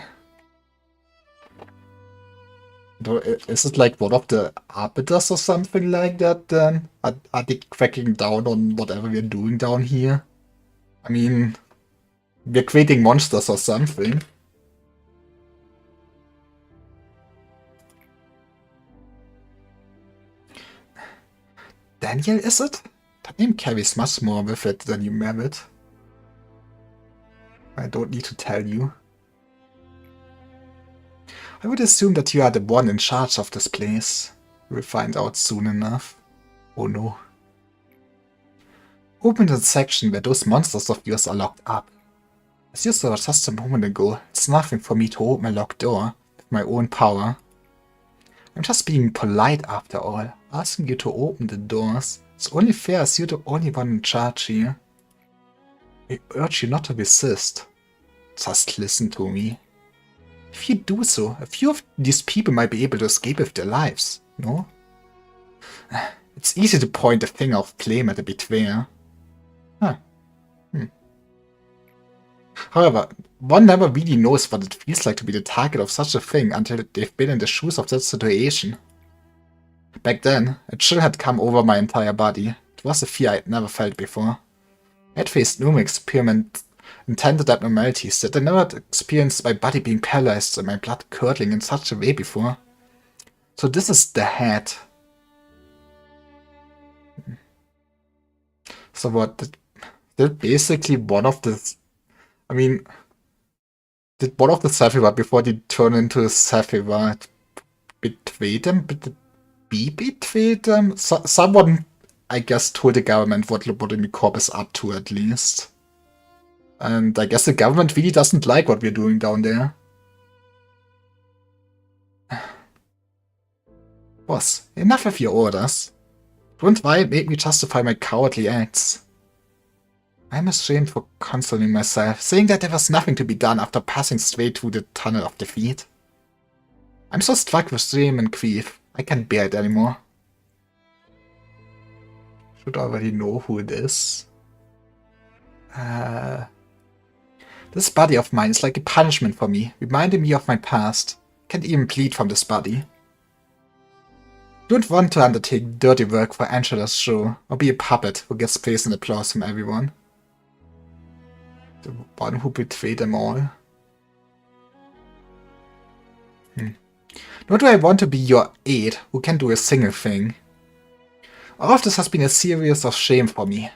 Is it like one of the arbiters or something like that then? Are they cracking down on whatever we're doing down here? I mean... We're creating monsters or something. Daniel, is it? That name carries much more with it than you merit. I don't need to tell you. I would assume that you are the one in charge of this place. We'll find out soon enough. Oh no. Open the section where those monsters of yours are locked up. As you saw just a moment ago, it's nothing for me to open a locked door with my own power. I'm just being polite after all, asking you to open the doors. It's only fair as you're the only one in charge here. I urge you not to resist. Just listen to me. If you do so, a few of these people might be able to escape with their lives, no? It's easy to point the finger of blame at a betrayer. Huh. However, one never really knows what it feels like to be the target of such a thing until they've been in the shoes of that situation. Back then, a chill had come over my entire body. It was a fear I'd never felt before. I'd faced numerous intended abnormalities that I never had experienced my body being paralyzed and my blood curdling in such a way before. So this is the head. So what, did basically one of the... I mean, did one of the Sephiroth, before they turn into a Sephiroth, betray them? Be betrayed them? Someone, I guess, told the government what Lobotomy Corp is up to, at least. And I guess the government really doesn't like what we're doing down there. Boss, enough of your orders. Don't try and make me justify my cowardly acts. I'm ashamed for consoling myself, saying that there was nothing to be done after passing straight through the tunnel of defeat. I'm so struck with shame and grief, I can't bear it anymore. Should already know who it is. This body of mine is like a punishment for me, reminding me of my past. Can't even bleed from this body. Don't want to undertake dirty work for Angela's show, or be a puppet who gets praise and applause from everyone. The one who betrayed them all. Nor do I want to be your aide who can do a single thing. All of this has been a series of shame for me.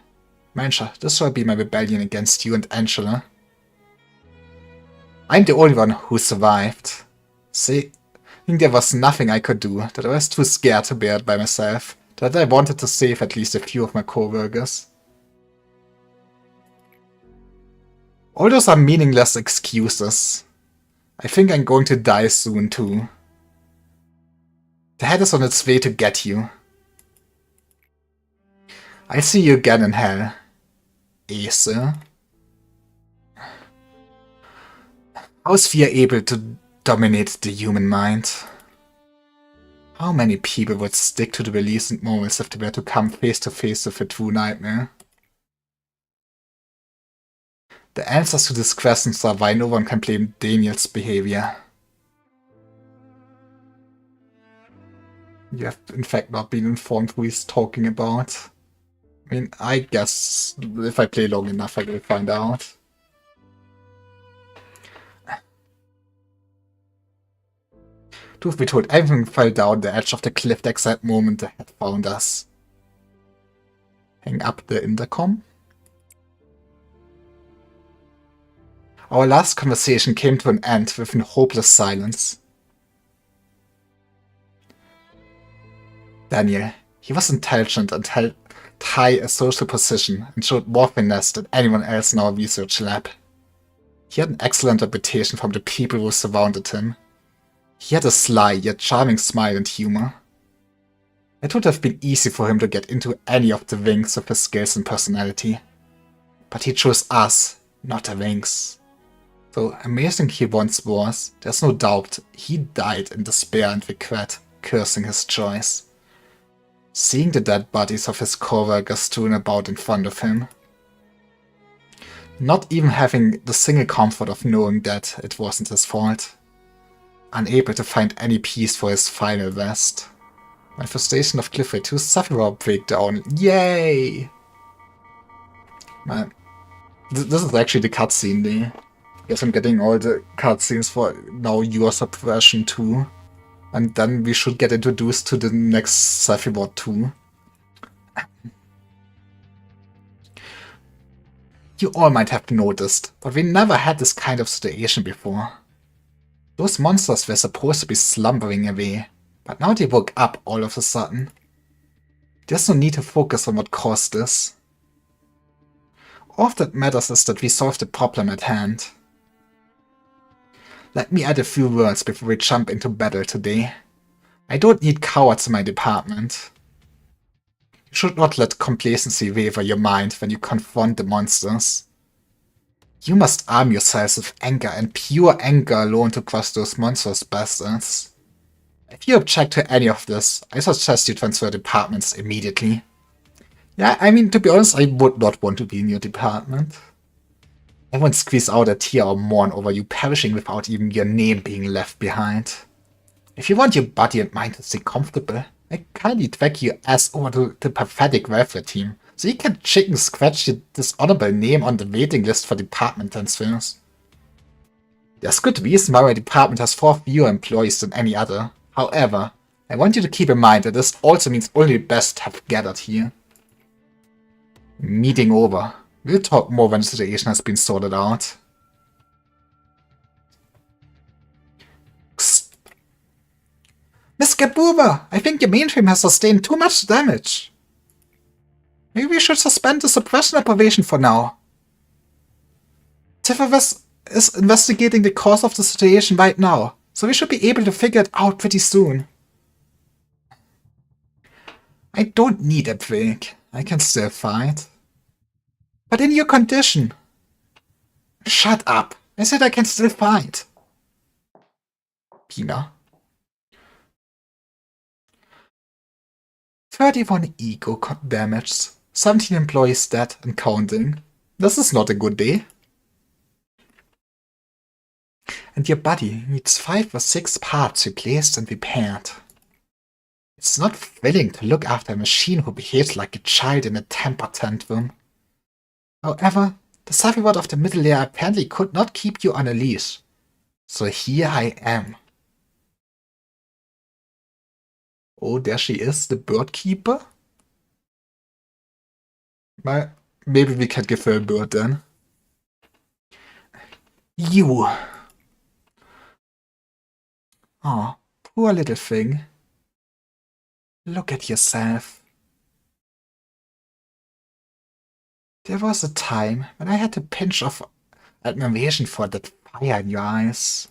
Mancha, this shall be my rebellion against you and Angela. I'm the only one who survived. See, I think there was nothing I could do, that I was too scared to bear it by myself, that I wanted to save at least a few of my co-workers. All those are meaningless excuses. I think I'm going to die soon too. The head is on its way to get you. I'll see you again in hell, Ace. How is fear able to dominate the human mind? How many people would stick to the beliefs and morals if they were to come face to face with a true nightmare? The answers to these questions are why no one can blame Daniel's behavior. You have in fact not been informed who he's talking about. I mean, I guess if I play long enough I will find out. Truth be told, everything fell down the edge of the cliff the exact moment the head found us. Hang up the intercom. Our last conversation came to an end with a hopeless silence. Daniel, he was intelligent and held high a social position and showed more finesse than anyone else in our research lab. He had an excellent reputation from the people who surrounded him. He had a sly yet charming smile and humor. It would have been easy for him to get into any of the wings with his skills and personality. But he chose us, not the wings. So amazing he once was, there's no doubt he died in despair and regret, cursing his choice. Seeing the dead bodies of his co-workers strewn about in front of him. Not even having the single comfort of knowing that it wasn't his fault. Unable to find any peace for his final rest. Manifestation of Clifford 2 Sephiroth breakdown. Yay! Man, this is actually the cutscene day. I guess I'm getting all the cutscenes for now your suppression too. And then we should get introduced to the next Sephiroth 2. You all might have noticed, but we never had this kind of situation before. Those monsters were supposed to be slumbering away, but now they woke up all of a sudden. There's no need to focus on what caused this. All that matters is that we solved the problem at hand. Let me add a few words before we jump into battle today. I don't need cowards in my department. You should not let complacency waver your mind when you confront the monsters. You must arm yourselves with anger and pure anger alone to crush those monstrous bastards. If you object to any of this, I suggest you transfer departments immediately. Yeah, I mean, to be honest, I would not want to be in your department. I won't squeeze out a tear or mourn over you perishing without even your name being left behind. If you want your body and mind to stay comfortable, I kindly drag your ass over to the pathetic welfare team, so you can chicken scratch your dishonorable name on the waiting list for department transfers. There's good reason why my department has 4 fewer employees than any other. However, I want you to keep in mind that this also means only the best have gathered here. Meeting over. We'll talk more when the situation has been sorted out. Miss Gabuba, I think your mainframe has sustained too much damage. Maybe we should suspend the suppression operation for now. Tifa is investigating the cause of the situation right now, so we should be able to figure it out pretty soon. I don't need a break. I can still fight. But in your condition. Shut up. I said I can still fight. Pina. 31 ego damage. 17 employees dead and counting. This is not a good day. And your body needs 5 or 6 parts replaced and repaired. It's not thrilling to look after a machine who behaves like a child in a temper tantrum. However, the Sephiroth of the Middle Layer apparently could not keep you on a leash. So here I am. Oh, there she is, the bird keeper. Well, maybe we can give her a bird then. You! Oh, poor little thing. Look at yourself. There was a time when I had a pinch of admiration for that fire in your eyes.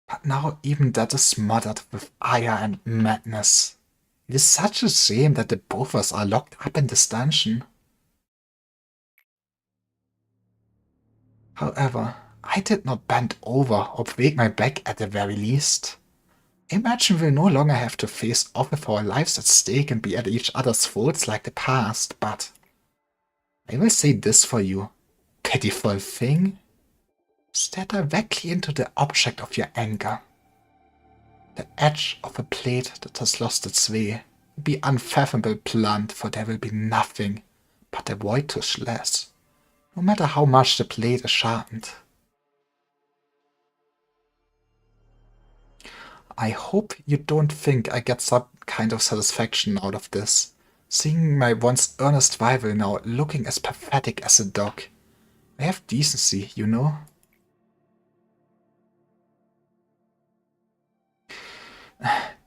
But now even that is smothered with ire and madness. It is such a shame that the both of us are locked up in this dungeon. However, I did not bend over or break my back at the very least. Imagine we'll no longer have to face off with our lives at stake and be at each other's throats like the past, but I will say this for you, pitiful thing. Stare directly into the object of your anger. The edge of a blade that has lost its way will be unfathomable blunt, for there will be nothing but a void to slash, no matter how much the blade is sharpened. I hope you don't think I get some kind of satisfaction out of this, seeing my once earnest rival now looking as pathetic as a dog. I have decency, you know?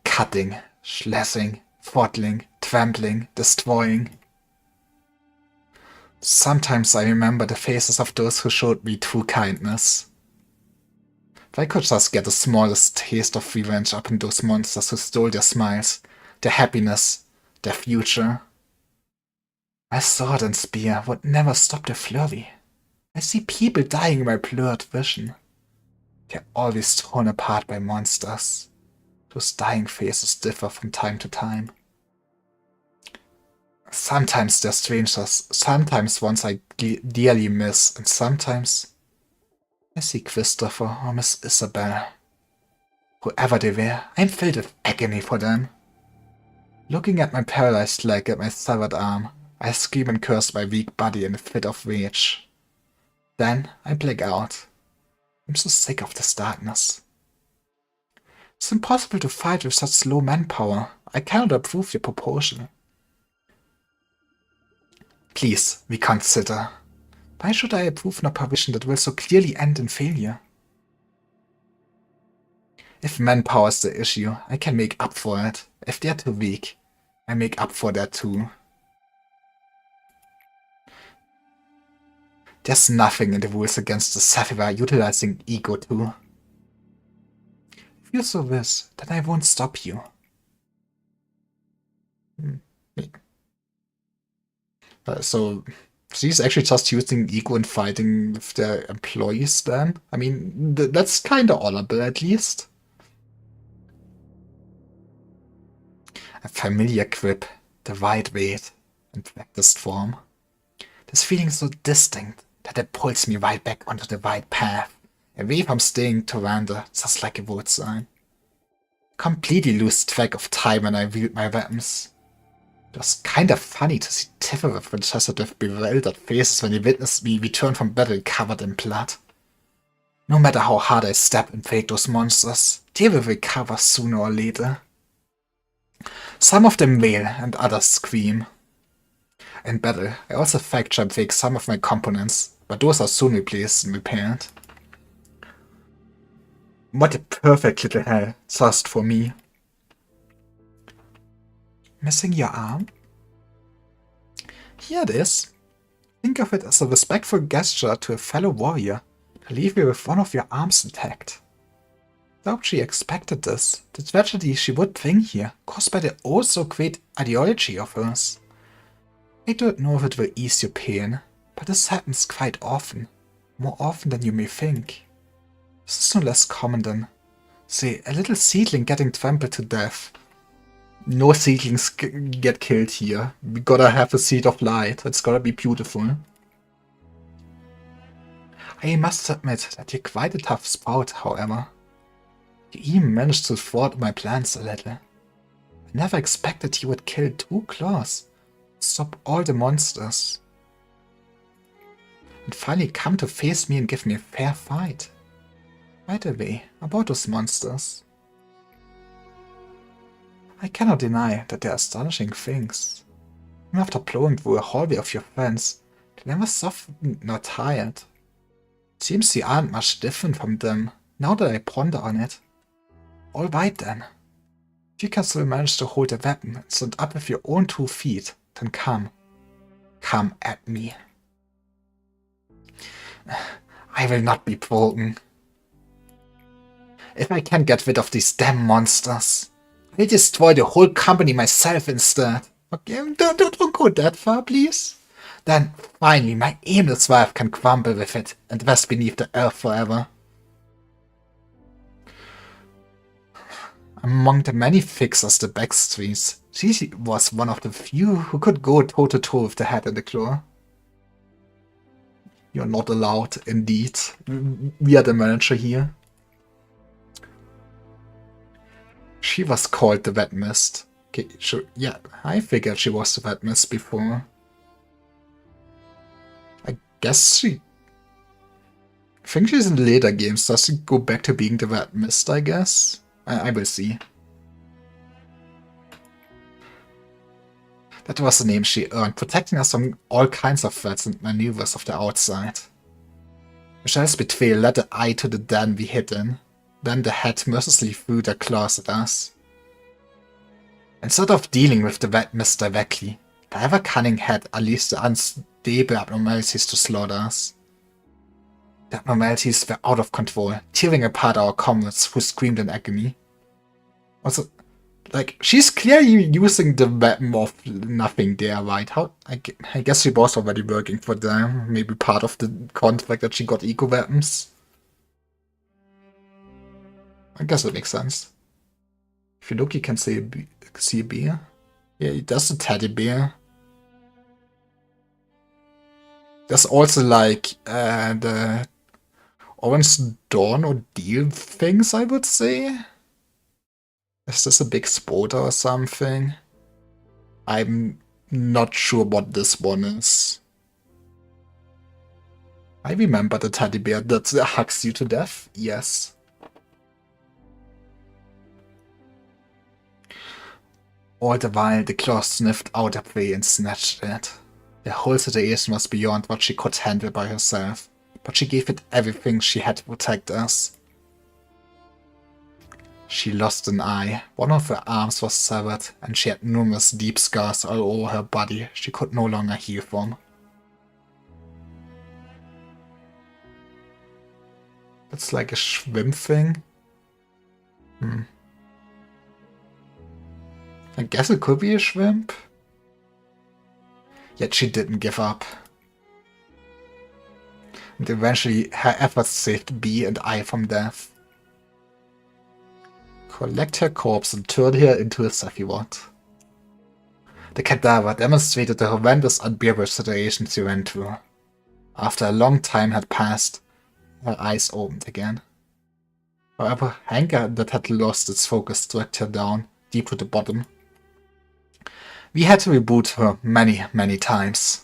Cutting, slashing, throttling, trampling, destroying. Sometimes I remember the faces of those who showed me true kindness. If I could just get the smallest taste of revenge upon those monsters who stole their smiles, their happiness, their future. My sword and spear would never stop the flurry. I see people dying in my blurred vision. They're always torn apart by monsters. Those dying faces differ from time to time. Sometimes they're strangers, sometimes ones I dearly miss, and sometimes I see Christopher or Miss Isabel. Whoever they were, I'm filled with agony for them. Looking at my paralyzed leg and my severed arm, I scream and curse my weak body in a fit of rage. Then I black out. I'm so sick of this darkness. It's impossible to fight with such low manpower. I cannot approve your proposal. Please, reconsider. Why should I approve an operation that will so clearly end in failure? If manpower is the issue, I can make up for it. If they're too weak, I make up for that too. There's nothing in the rules against the Sapphire utilizing ego too. If you so wish, then I won't stop you. So she's actually just using ego and fighting with their employees then? I mean, that's kinda honorable at least. A familiar grip, the right weight, in practiced form. This feeling is so distinct that it pulls me right back onto the right path, away from staying to wander, just like a road sign. Completely lose track of time when I wield my weapons. It was kind of funny to see Tifa with bewildered faces when he witnessed me return from battle covered in blood. No matter how hard I stab and break those monsters, they will recover sooner or later. Some of them wail and others scream. In battle, I also fracture and break some of my components, but those are soon replaced and repaired. What a perfect little hell, just for me. Missing your arm? Here it is. Think of it as a respectful gesture to a fellow warrior to leave you with one of your arms intact. Doubt she expected this, the tragedy she would bring here, caused by the oh-so-great ideology of hers. I don't know if it will ease your pain, but this happens quite often, more often than you may think. This is no less common than, say, a little seedling getting trampled to death. No seedlings get killed here. We gotta have a seed of light. It's gotta be beautiful. I must admit that you're quite a tough sprout, however. You even managed to thwart my plans a little. I never expected you would kill 2 claws. Stop all the monsters. And finally come to face me and give me a fair fight. By the way, about those monsters. I cannot deny that they're astonishing things. Even after plowing through a hallway of your friends, they never softened nor tired. Seems you aren't much different from them, now that I ponder on it. Alright then. If you can still manage to hold a weapon and stand up with your own 2 feet, then come. Come at me. I will not be broken. If I can't get rid of these damn monsters, I'll destroy the whole company myself instead. Okay, don't go that far, please. Then, finally, my aimless wife can crumble with it and rest beneath the earth forever. Among the many fixers the backstreets, she was one of the few who could go toe-to-toe with the head and the claw. You're not allowed, indeed. We are the manager here. She was called the Wet Mist. Okay, sure, yeah, I figured she was the Wet Mist before. I guess she... I think she's in later games. Does she go back to being the Wet Mist, I guess? I will see. That was the name she earned, protecting us from all kinds of threats and maneuvers of the outside. Michelle's betrayal led the eye to the den we hid in. Then the head mercilessly threw their claws at us. Instead of dealing with the Wet Mist directly, the ever-cunning head unleashed the unstable abnormalities to slaughter us. The abnormalities were out of control, tearing apart our comrades who screamed in agony. Also, like, she's clearly using the weapon of nothing there, right? How? I guess she was already working for them. Maybe part of the contract that she got eco weapons. I guess it makes sense. If you look, you can see a bear. Yeah, that's a teddy bear. There's also like the Orange Dawn ordeal things, I would say. Is this a big spoiler or something? I'm not sure what this one is. I remember the teddy bear that hugs you to death. Yes. All the while, the claw sniffed out her prey and snatched it. The whole situation was beyond what she could handle by herself, but she gave it everything she had to protect us. She lost an eye, one of her arms was severed, and she had numerous deep scars all over her body she could no longer heal from. It's like a shrimp thing. I guess it could be a shrimp. Yet she didn't give up. And eventually her efforts saved B and I from death. Collect her corpse and turn her into a Sephiroth. The cadaver demonstrated the horrendous, unbearable situation she went through. After a long time had passed, her eyes opened again. However, anger that had lost its focus dragged her down, deep to the bottom. We had to reboot her many, many times.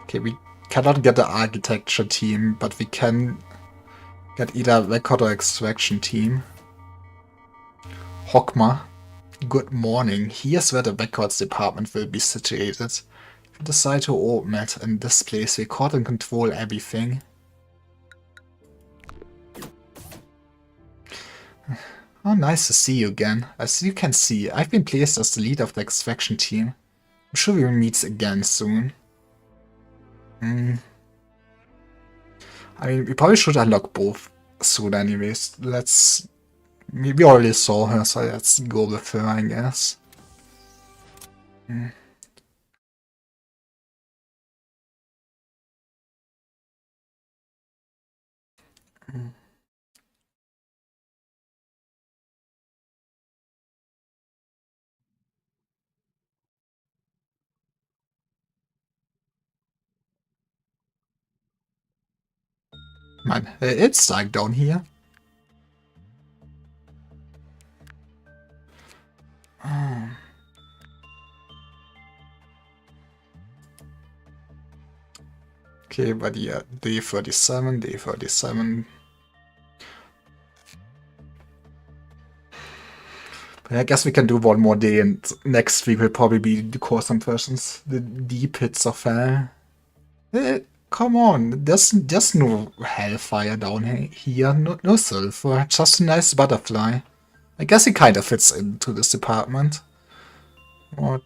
Okay, we cannot get the architecture team, but we can get either record or extraction team. Hokma, good morning. Here's where the records department will be situated. If you decide to open it, in this place, record and control everything. Oh, nice to see you again. As you can see, I've been placed as the leader of the extraction team. I'm sure we will meet again soon. I mean, we probably should unlock both soon anyways. We already saw her, so let's go with her, I guess. Man, it's dark down here. Okay, but yeah, day 37, day 37. I guess we can do one more day, and next week will probably be the core impressions, the deep hits of hell. Come on, there's no hellfire down here, no sulfur, just a nice butterfly. I guess it kind of fits into this department. What?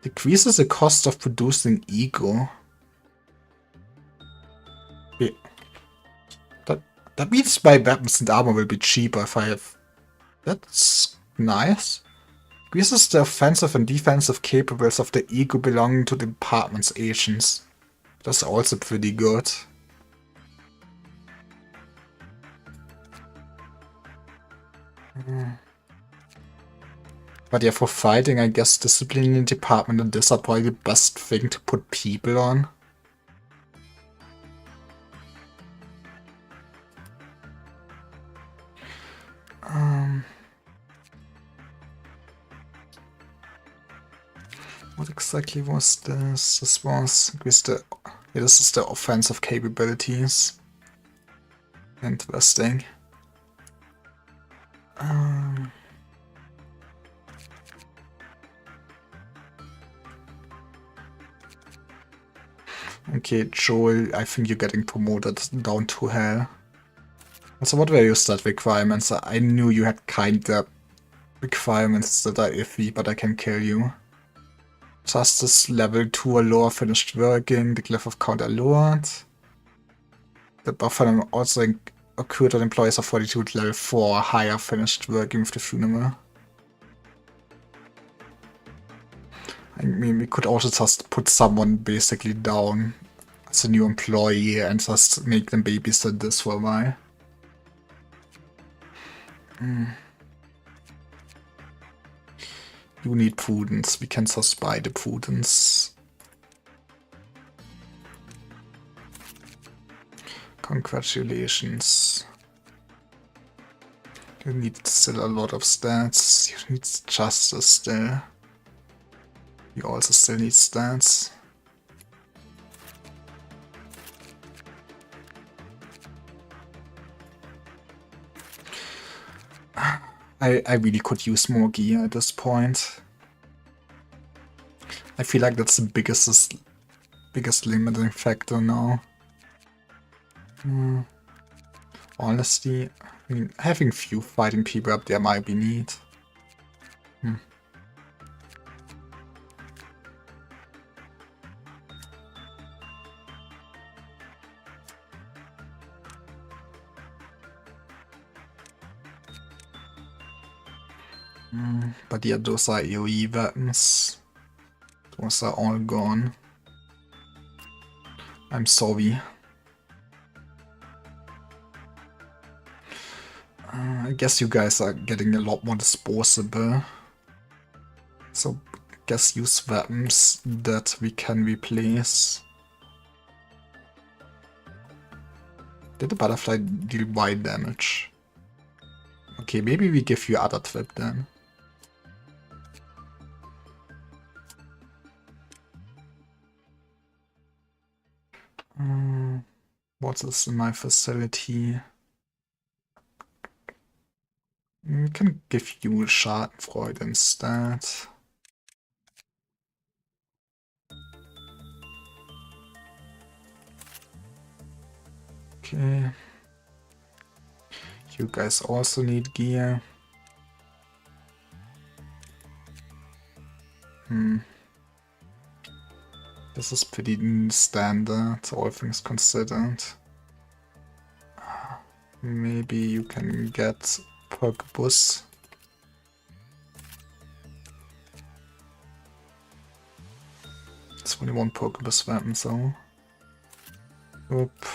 Decreases the cost of producing ego. Yeah. That means my weapons and armor will be cheaper if I have... That's nice. Increases the offensive and defensive capabilities of the ego belonging to the department's agents. That's also pretty good. But yeah, for fighting, I guess disciplining the department and this are probably the best thing to put people on. What exactly was this? This was this is the offensive capabilities. Interesting. Okay, Joel, I think you're getting promoted down to hell. So what were your stat requirements? I knew you had kinda requirements that are iffy, but I can kill you. Justice level 2 allure finished working, the Glyph of Counter allured. The buffer also occurred on employees of Fortitude level 4 higher finished working with the funeral. I mean, we could also just put someone basically down as a new employee and just make them babysit this for a while. You need prudence. We can just buy the prudence. Congratulations. You need still a lot of stats. You need justice still. You also still need stats. I really could use more gear at this point. I feel like that's the biggest limiting factor now. Honestly, I mean, having few fighting people up there might be neat. But yeah, those are AoE weapons. Those are all gone. I'm sorry. I guess you guys are getting a lot more disposable. So, guess use weapons that we can replace. Did the butterfly deal wide damage? Okay, maybe we give you other trip then. What is in my facility? We can give you Schadenfreude instead. Okay. You guys also need gear. This is pretty standard, all things considered. Maybe you can get Purpose. It's only one Pokebus weapon, so... Oop.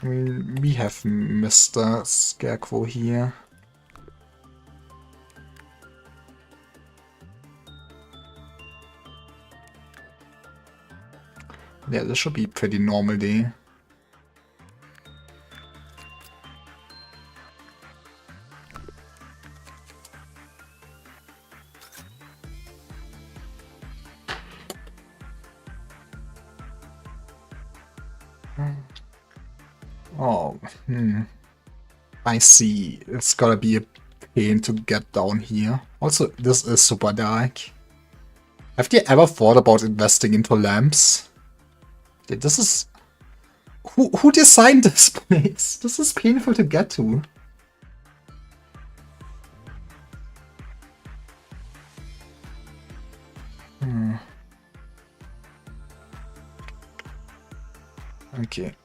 I mean, we have Mr. Scarecrow here. Yeah, this should be pretty normal day. Oh, I see. It's gotta be a pain to get down here. Also, this is super dark. Have you ever thought about investing into lamps? This is... Who designed this place? This is painful to get to. Okay.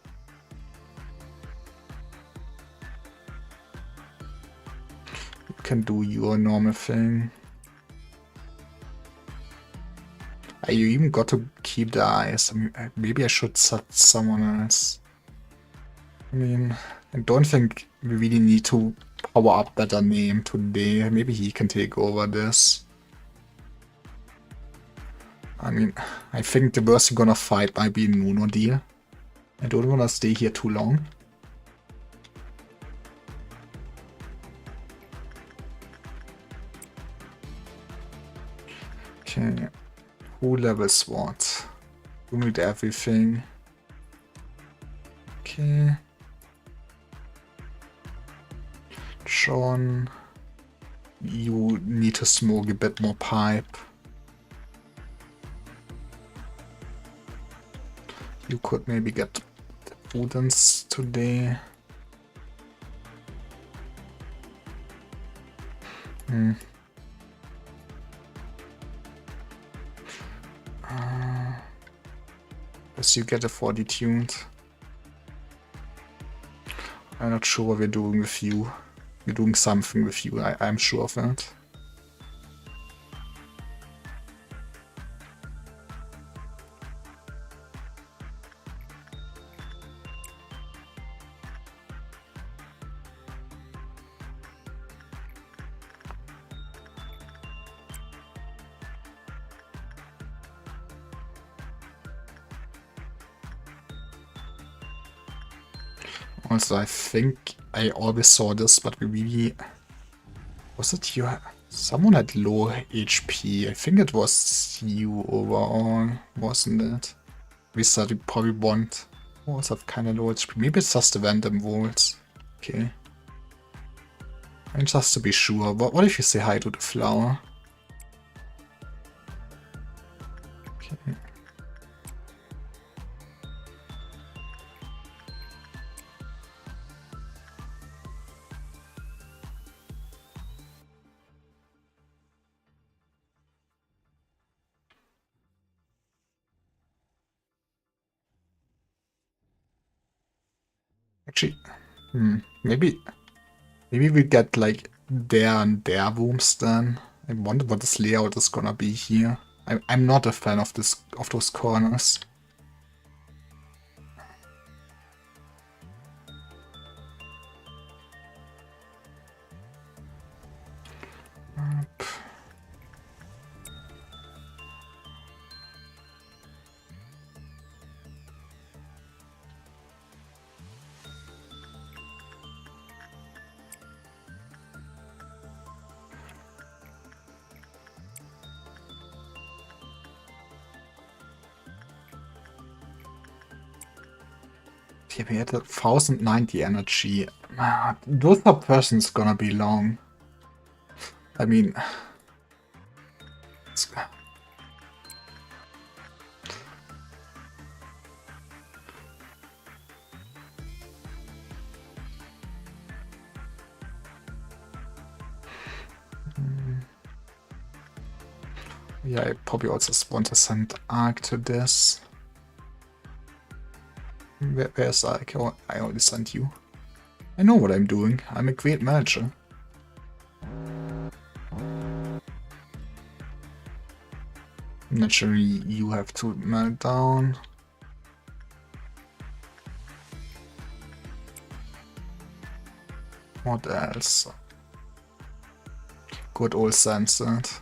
You can do your normal thing. You even got to keep the eyes. I mean, maybe I should set someone else. I mean, I don't think we really need to power up better name today. Maybe he can take over this. I mean, I think the worst you're gonna fight might be Nuno deal. I don't wanna stay here too long. Okay. Who levels what? You need everything. Okay. John. You need to smoke a bit more pipe. You could maybe get Woodens today. As you get a 40 tuned. I'm not sure what we're doing with you. We're doing something with you, I'm sure of that. Also, I think I always saw this, but we really... Was it you? Someone had low HP. I think it was you overall, wasn't it? We said we probably want... Also have kind of low HP. Maybe it's just the random volts. Okay. And just to be sure, what if you say hi to the flower? Okay. Actually, maybe we get like there and there rooms then. I wonder what this layout is gonna be here. I'm not a fan of those corners. Okay, we had 1090 energy. Those per person's gonna be long. I mean... Yeah, I probably also want to send Ark to this. Where's Ark? Oh, I already sent you. I know what I'm doing. I'm a great manager. Naturally, you have to melt down. What else? Good old sunset.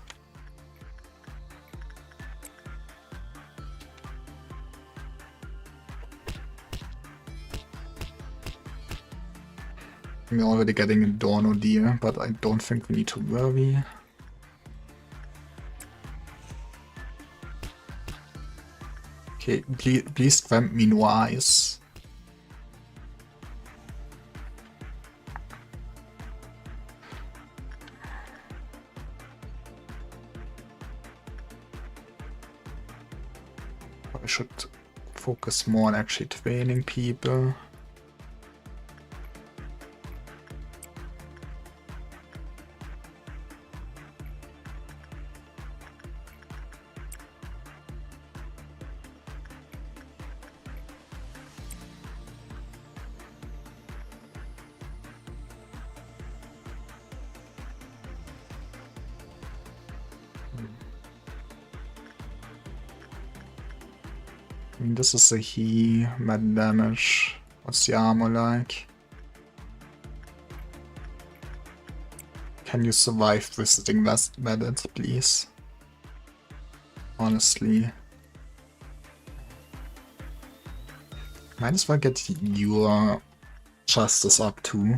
We're already getting a dawn ordeal, but I don't think we need to worry. Okay, please grant me no eyes. I should focus more on actually training people. I mean, this is a he, med damage. What's the armor like? Can you survive visiting Vedit, please? Honestly. Might as well get your justice up too.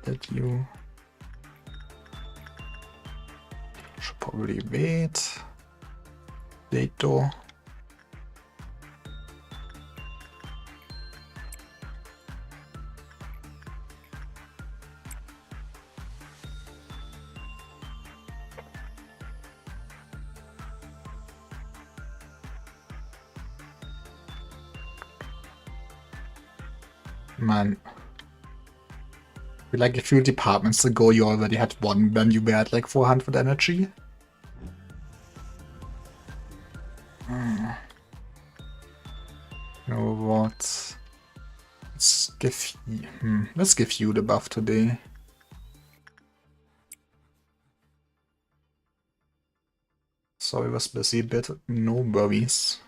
That you should probably wait. Wait though. Man. Like a few departments ago you already had one when you were at like 400 energy. You know what? Let's give you the buff today. Sorry, I was busy a bit. No worries.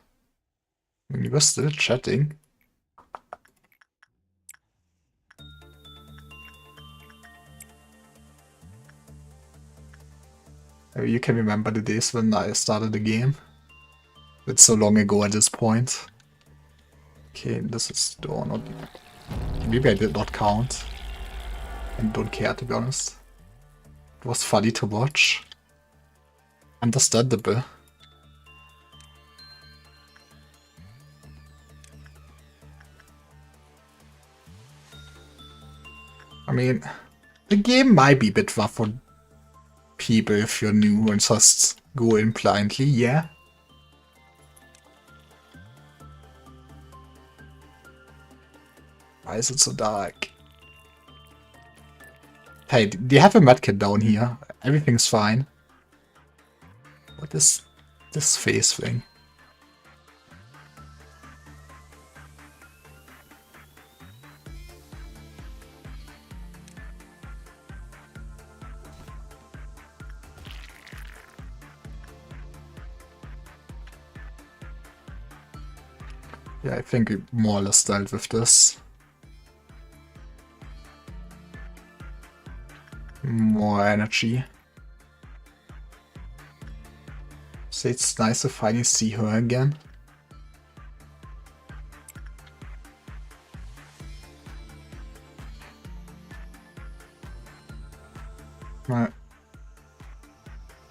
I mean, you were still chatting. You can remember the days when I started the game. It's so long ago at this point. Okay, this is still not... Maybe I did not count. And don't care, to be honest. It was funny to watch. Understandable. I mean, the game might be a bit rough for people if you're new and just go in blindly, yeah. Why is it so dark? Hey, do you have a medkit down here? Everything's fine. What is this face thing? Yeah, I think we more or less dealt with this. More energy. So it's nice to finally see her again.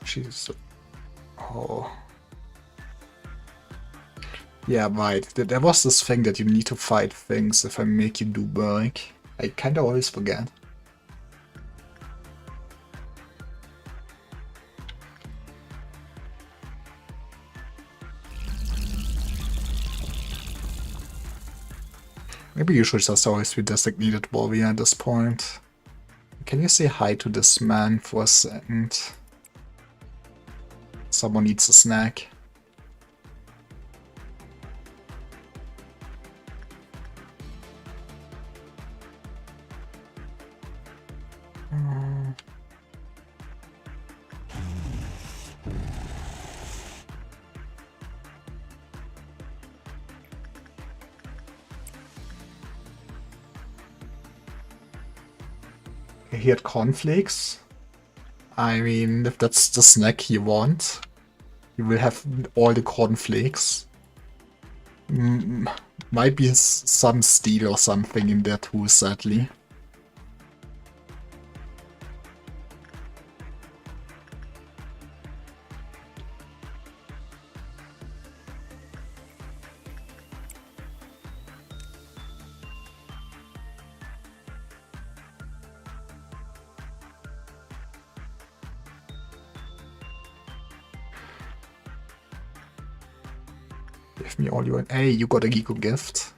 She's... Oh... Yeah, right. There was this thing that you need to fight things if I make you do work. I kinda always forget. Maybe you should just always be designated warrior at this point. Can you say hi to this man for a second? Someone needs a snack. He had cornflakes. I mean, if that's the snack you want, you will have all the cornflakes. Might be some steel or something in there too, sadly. Give me all your... Hey, you got a Geeko gift.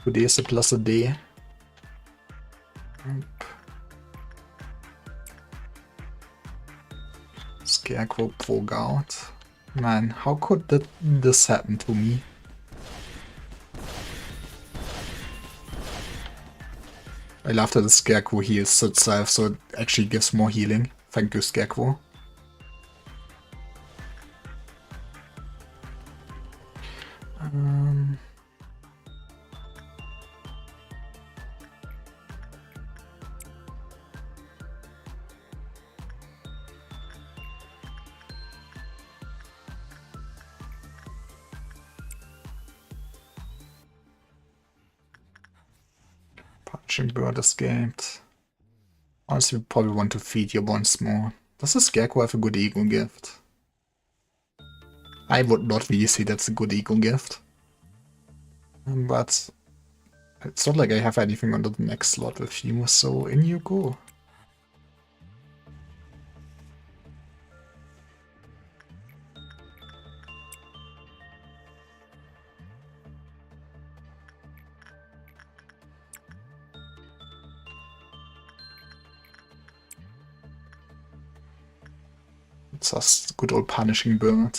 Today is a blessed day. Scarecrow broke out. Man, how could this happen to me? I love that the Scarecrow heals itself, so it actually gives more healing. Thank you, Scarecrow. Punching Bird escaped. Honestly, we probably want to feed you once more. Does the Scarecrow have a good ego gift? I would not really say that's a good ego gift. But it's not like I have anything on the next slot with you, so in you go. It's just good old Punishing Bird.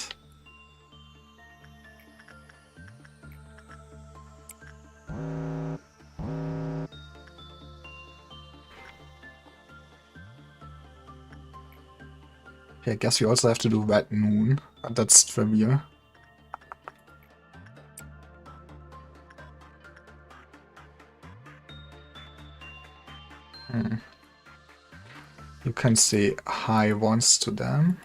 I guess we also have to do Red Moon, but that's trivial. You can say hi once to them.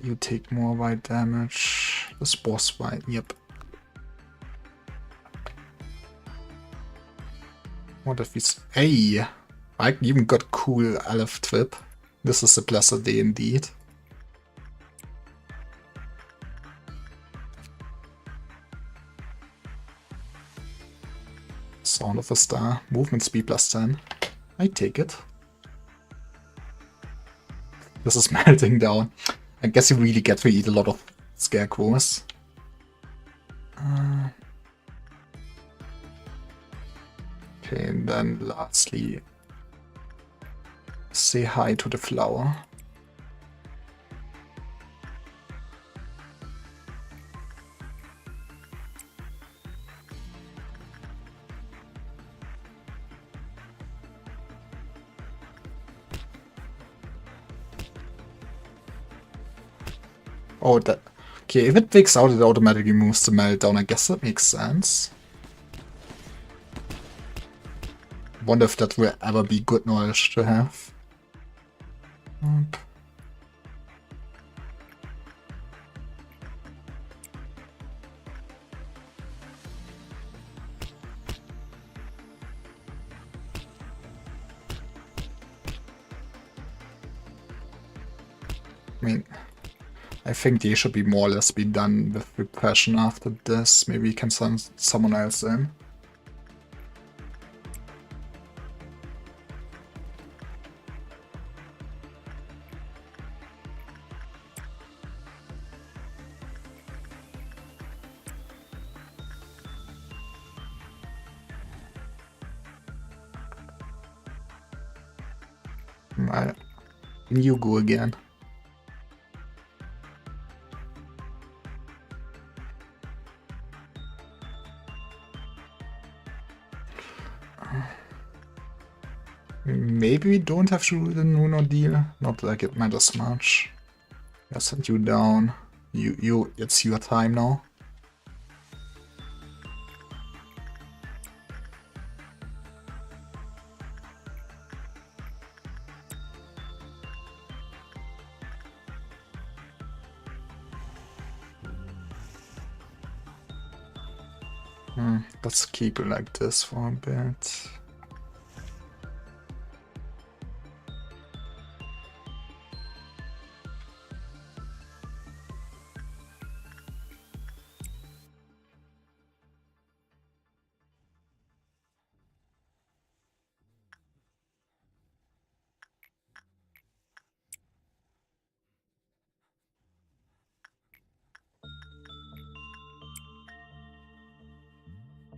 You take more white damage. This boss fight, yep. What if he's... Hey! I even got cool Aleph Trip. This is a blessed day indeed. Sound of a Star. Movement speed plus 10. I take it. This is melting down. I guess you really get to eat a lot of Scarecrows. Okay, and then lastly, say hi to the flower. Oh, that... Okay, if it picks out, it automatically moves to Meltdown. I guess that makes sense. Wonder if that will ever be good knowledge to have. I mean, I think they should be more or less be done with repression after this. Maybe we can send someone else in. You go again. Maybe we don't have to do the Noon Ordeal. Not like it matters much. I sent you down. It's your time now. Let's keep it like this for a bit.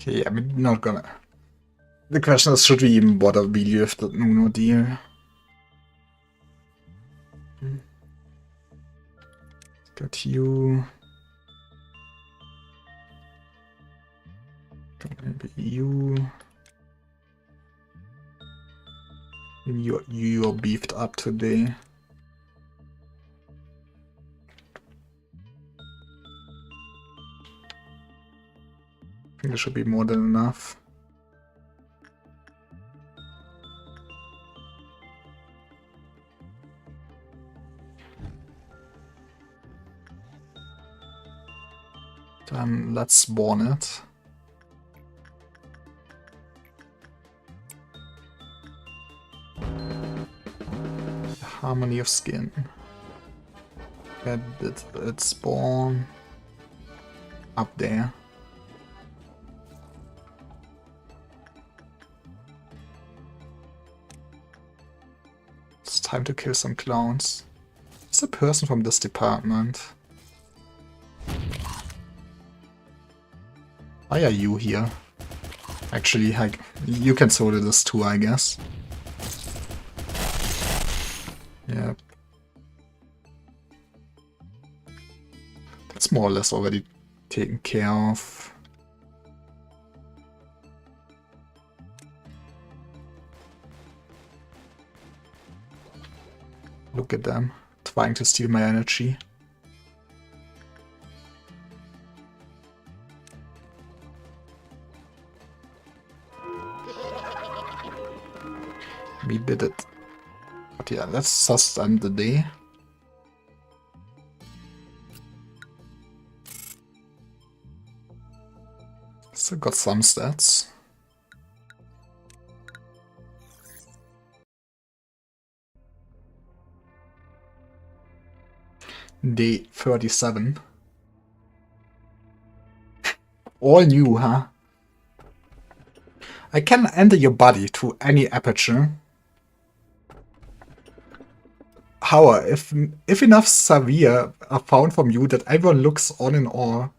Okay, I'm not gonna... The question is, should we even bother really with the Nuno deal? Got you... Maybe you... You're beefed up today. I think there should be more than enough. Then let's spawn it. The harmony of skin. Where did it spawn? Up there. It's time to kill some clowns. It's a person from this department. Why are you here? Actually, you can solo this too, I guess. Yeah. That's more or less already taken care of. Look at them, trying to steal my energy. We did it. But yeah, let's just end the day. Still got some stats. Day 37. All new, huh? I can enter your body through any aperture. However, if enough Savir are found from you that everyone looks on in awe,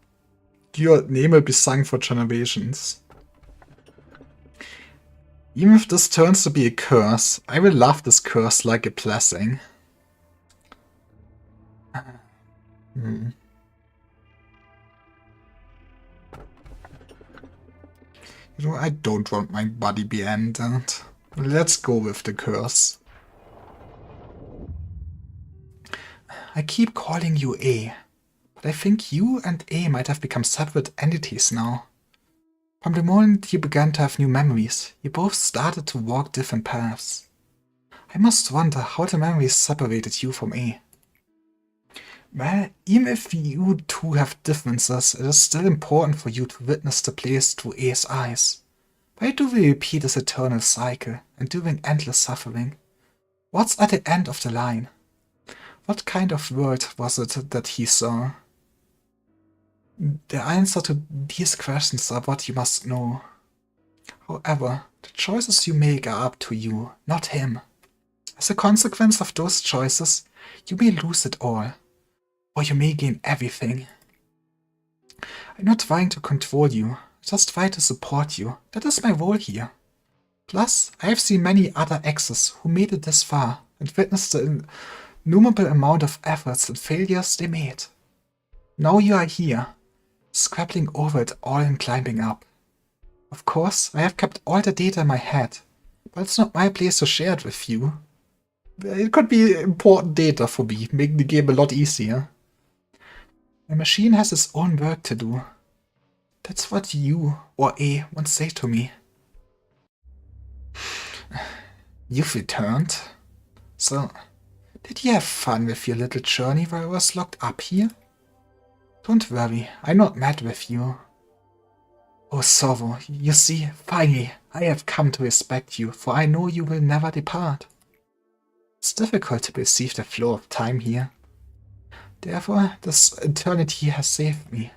your name will be sung for generations. Even if this turns to be a curse, I will love this curse like a blessing. You know, I don't want my body be ended. Let's go with the curse. I keep calling you A, but I think you and A might have become separate entities now. From the moment you began to have new memories, you both started to walk different paths. I must wonder how the memories separated you from A. Well, even if you two have differences, it is still important for you to witness the place through A's eyes. Why do we repeat this eternal cycle, enduring endless suffering? What's at the end of the line? What kind of world was it that he saw? The answer to these questions are what you must know. However, the choices you make are up to you, not him. As a consequence of those choices, you may lose it all, or you may gain everything. I'm not trying to control you, just try to support you. That is my role here. Plus, I have seen many other exes who made it this far and witnessed the innumerable amount of efforts and failures they made. Now you are here, scrabbling over it all and climbing up. Of course, I have kept all the data in my head, but it's not my place to share it with you. It could be important data for me, making the game a lot easier. The machine has its own work to do. That's what you or A once say to me. You've returned? So, did you have fun with your little journey while I was locked up here? Don't worry, I'm not mad with you. Oh Sorrow, you see, finally, I have come to respect you, for I know you will never depart. It's difficult to perceive the flow of time here. Therefore, this eternity has saved me.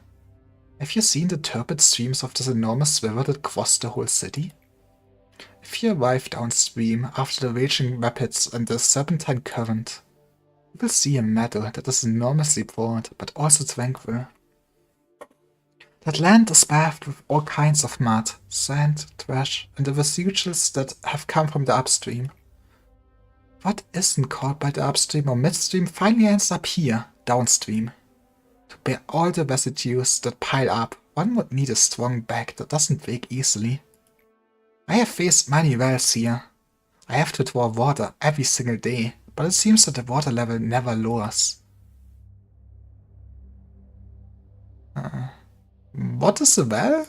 Have you seen the turbid streams of this enormous river that crossed the whole city? If you arrive downstream after the raging rapids and the serpentine current, you will see a meadow that is enormously broad but also tranquil. That land is bathed with all kinds of mud, sand, trash, and the residuals that have come from the upstream. What isn't caught by the upstream or midstream finally ends up here, downstream. To bear all the residues that pile up, one would need a strong back that doesn't break easily. I have faced many wells here. I have to draw water every single day, but it seems that the water level never lowers. What is a well?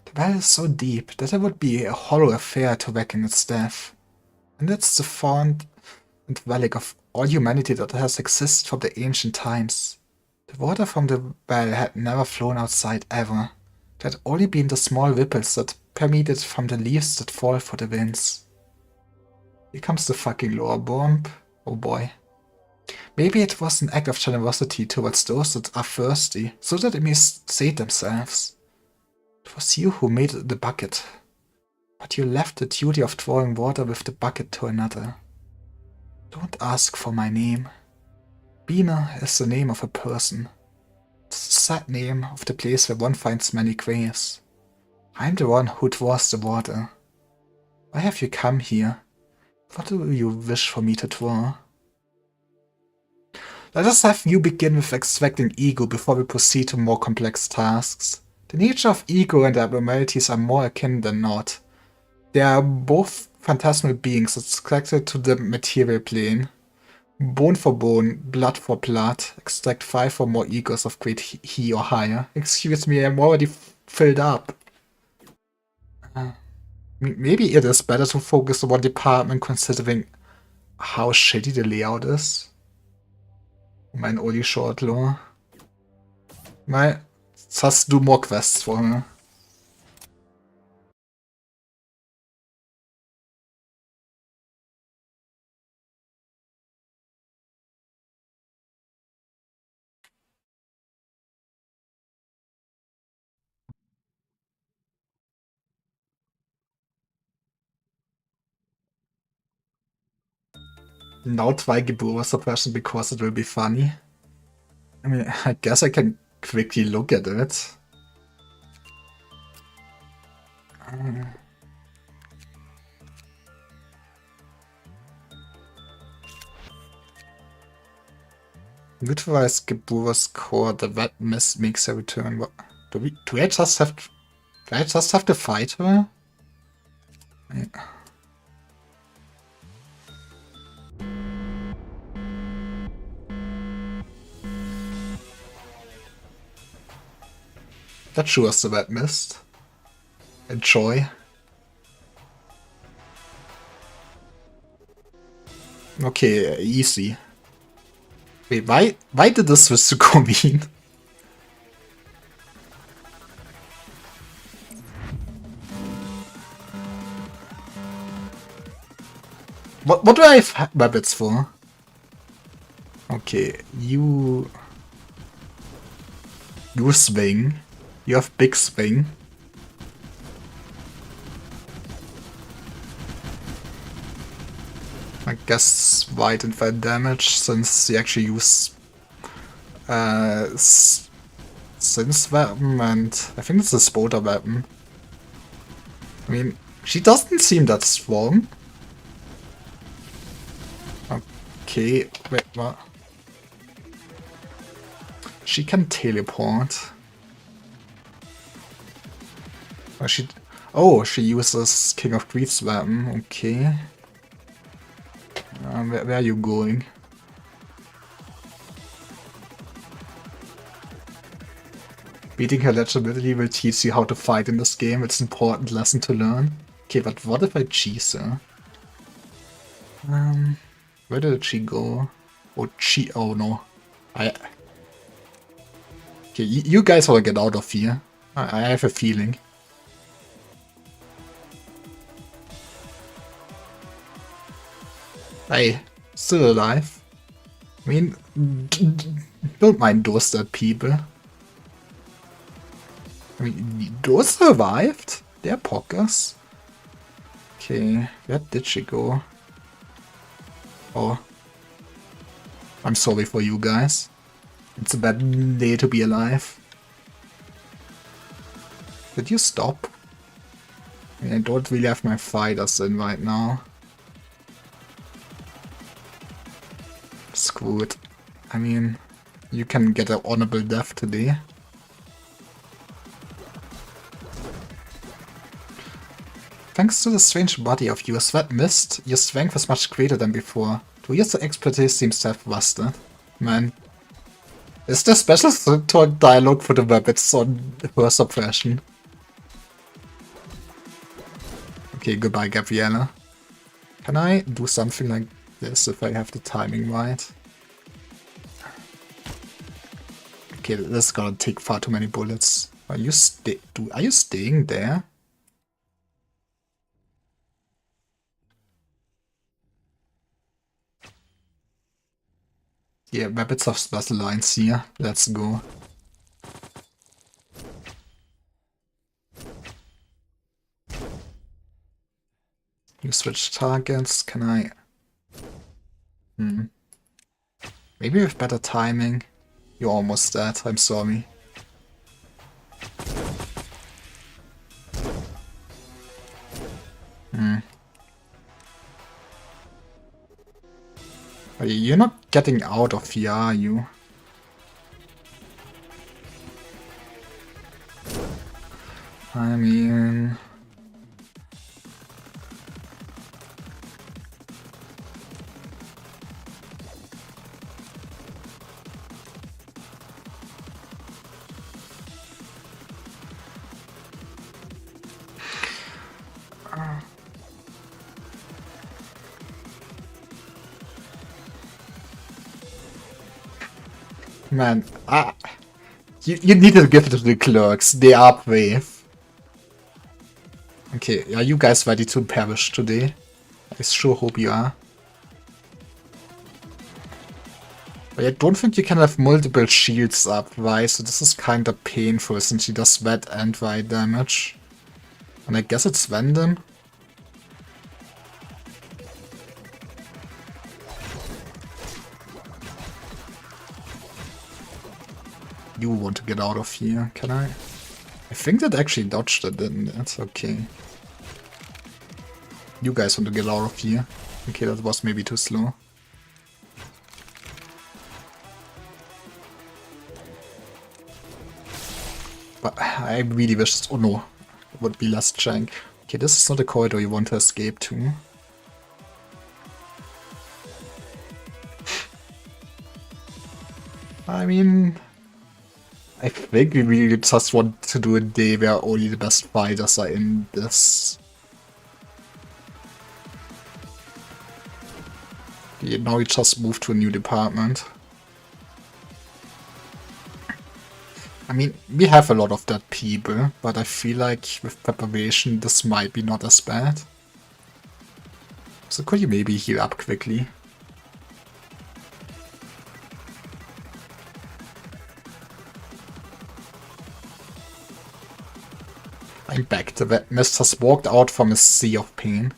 The well is so deep that it would be a hollow affair to reckon its depth. And it's the font and relic of all humanity that has existed from the ancient times. The water from the well had never flown outside ever. It had only been the small ripples that permeated from the leaves that fall for the winds. Here comes the fucking lore bomb. Oh boy. Maybe it was an act of generosity towards those that are thirsty, so that they may sate themselves. It was you who made the bucket, but you left the duty of drawing water with the bucket to another. Don't ask for my name. Bina is the name of a person. It's the sad name of the place where one finds many graves. I'm the one who draws the water. Why have you come here? What do you wish for me to draw? Let us have you begin with extracting ego before we proceed to more complex tasks. The nature of ego and abnormalities are more akin than not. They are both phantasmal beings extracted to the material plane. Bone for bone, blood for blood, extract 5 or more egos of grade he or higher. Excuse me, I'm already filled up. Maybe it is better to focus on one department considering how shitty the layout is. Mein Oli Shortlaw. Mal, jetzt hast du more Quests vor mir. Now try Gebura suppression because it will be funny. I mean, I guess I can quickly look at it. Utilize Gebura's core, the wet mist makes a return. What, do I just have to fight her? Yeah. That sure is the wet mist. Enjoy. Okay, easy. Wait, why did this switch to Comin? What do I have rabbits for? Okay, you swing. You have big swing. I guess white and fat damage since you actually use Sin's weapon, and I think it's a spotter weapon. I mean, she doesn't seem that strong. Okay, wait, what? She can teleport. She uses King of Greed's weapon, okay. Where are you going? Beating her legibility will teach you how to fight in this game. It's an important lesson to learn. Okay, but what if I cheese her? Where did she go? Oh no. Okay, you guys wanna get out of here. I have a feeling. Hey, still alive. I mean, don't mind those dead people. I mean, those survived? They're pockers. Okay, where did she go? Oh. I'm sorry for you guys. It's a bad day to be alive. Did you stop? I don't really have my fighters in right now. Screwed. I mean, you can get an honorable death today. Thanks to the strange body of yours that missed, your strength was much greater than before. 2 years of expertise seems to have rusted. Man. Is there special dialogue for the rabbits on her suppression? Okay, goodbye, Gabriella. Can I do something like this if I have the timing right? Okay, this is gonna take far too many bullets. Are you staying there? Yeah, rabbits have special lines here. Let's go. You switch targets. Can I? Maybe with better timing. You're almost dead. I'm sorry. You're not getting out of here, are you? I mean... Man, you need to give it to the clerks. They are brave. Okay, are you guys ready to perish today? I sure hope you are. But I don't think you can have multiple shields up, right? So this is kinda painful since she does that and right damage. And I guess it's random. You want to get out of here, can I? I think that actually dodged it, didn't it? Okay. You guys want to get out of here. Okay, that was maybe too slow. But I really wish... Oh no, it would be less jank. Okay, this is not a corridor you want to escape to. I mean... I think we really just want to do a day where only the best fighters are in this. Okay, now we just moved to a new department. I mean, we have a lot of dead people, but I feel like with preparation this might be not as bad. So could you maybe heal up quickly? I'm back. The mist has walked out from a sea of pain.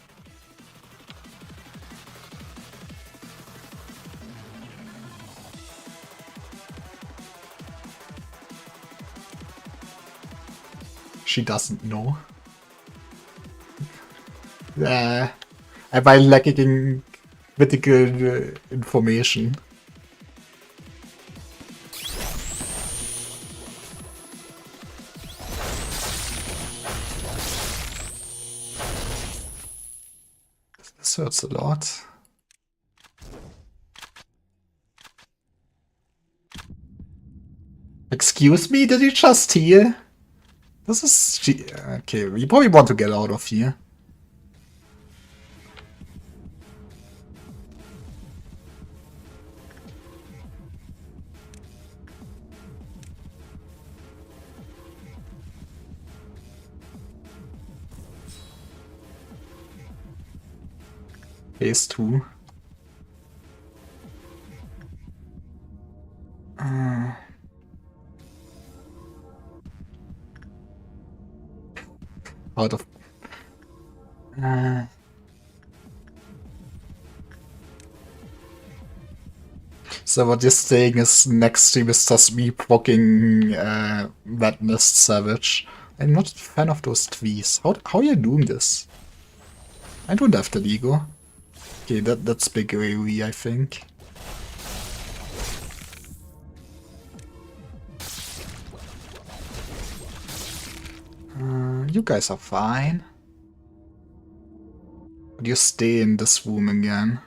She doesn't know. Am I lacking critical information? This hurts a lot. Excuse me, did you just heal? This is... Okay, we probably want to get out of here. Phase 2. Out of... So what you're saying is next stream is just me proccing Red Mist Savage. I'm not a fan of those tweets. How are you doing this? I don't have the ego. Okay, that's big AoE, I think. You guys are fine. But you stay in this room again.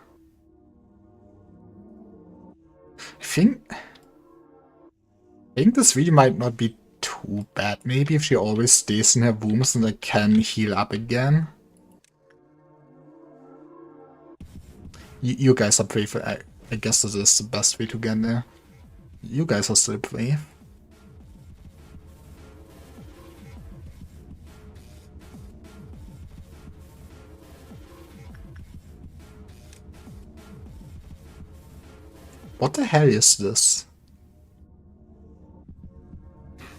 I think this really might not be too bad. Maybe if she always stays in her rooms and I can heal up again. You guys are brave. I guess this is the best way to get there. You guys are still brave. What the hell is this?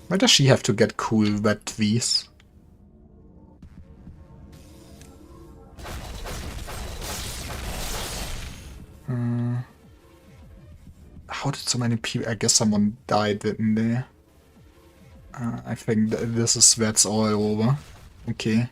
Why does she have to get cool wet V's? How did so many people... I guess someone died, didn't they? I think this is where it's all over. Okay.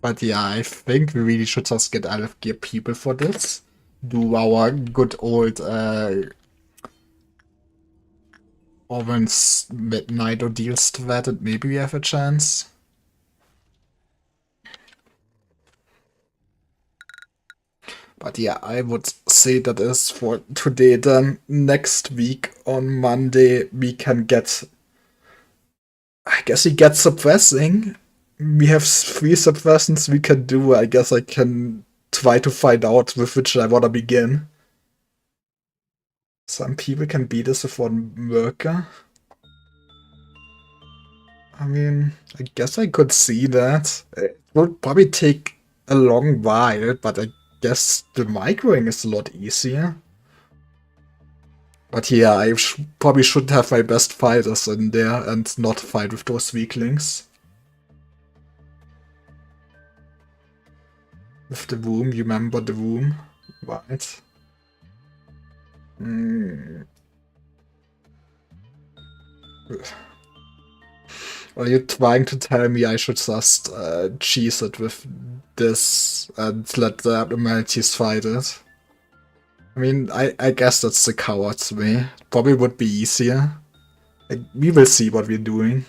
But yeah, I think we really should just get out of gear people for this. Do our good old Owen's midnight ordeal strat and maybe we have a chance. But yeah, I would say that is for today. Then next week on Monday we can get... I guess we get suppressing. We have 3 suppressants we can do. I guess I can try to find out with which I wanna begin. Some people can beat us with one worker. I mean, I guess I could see that. It would probably take a long while, but I guess the microing is a lot easier. But yeah, I probably should have my best fighters in there and not fight with those weaklings. With the room, you remember the room? Right. Are you trying to tell me I should just cheese it with this and let the abnormalities fight it? I mean, I guess that's the coward's way. Probably would be easier. We will see what we're doing.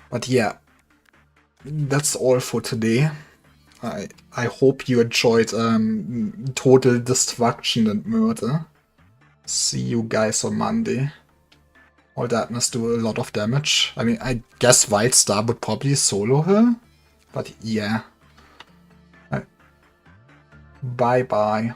But yeah, that's all for today. I hope you enjoyed total destruction and murder. See you guys on Monday. All that must do a lot of damage. I mean, I guess White Star would probably solo her. But yeah. Bye bye.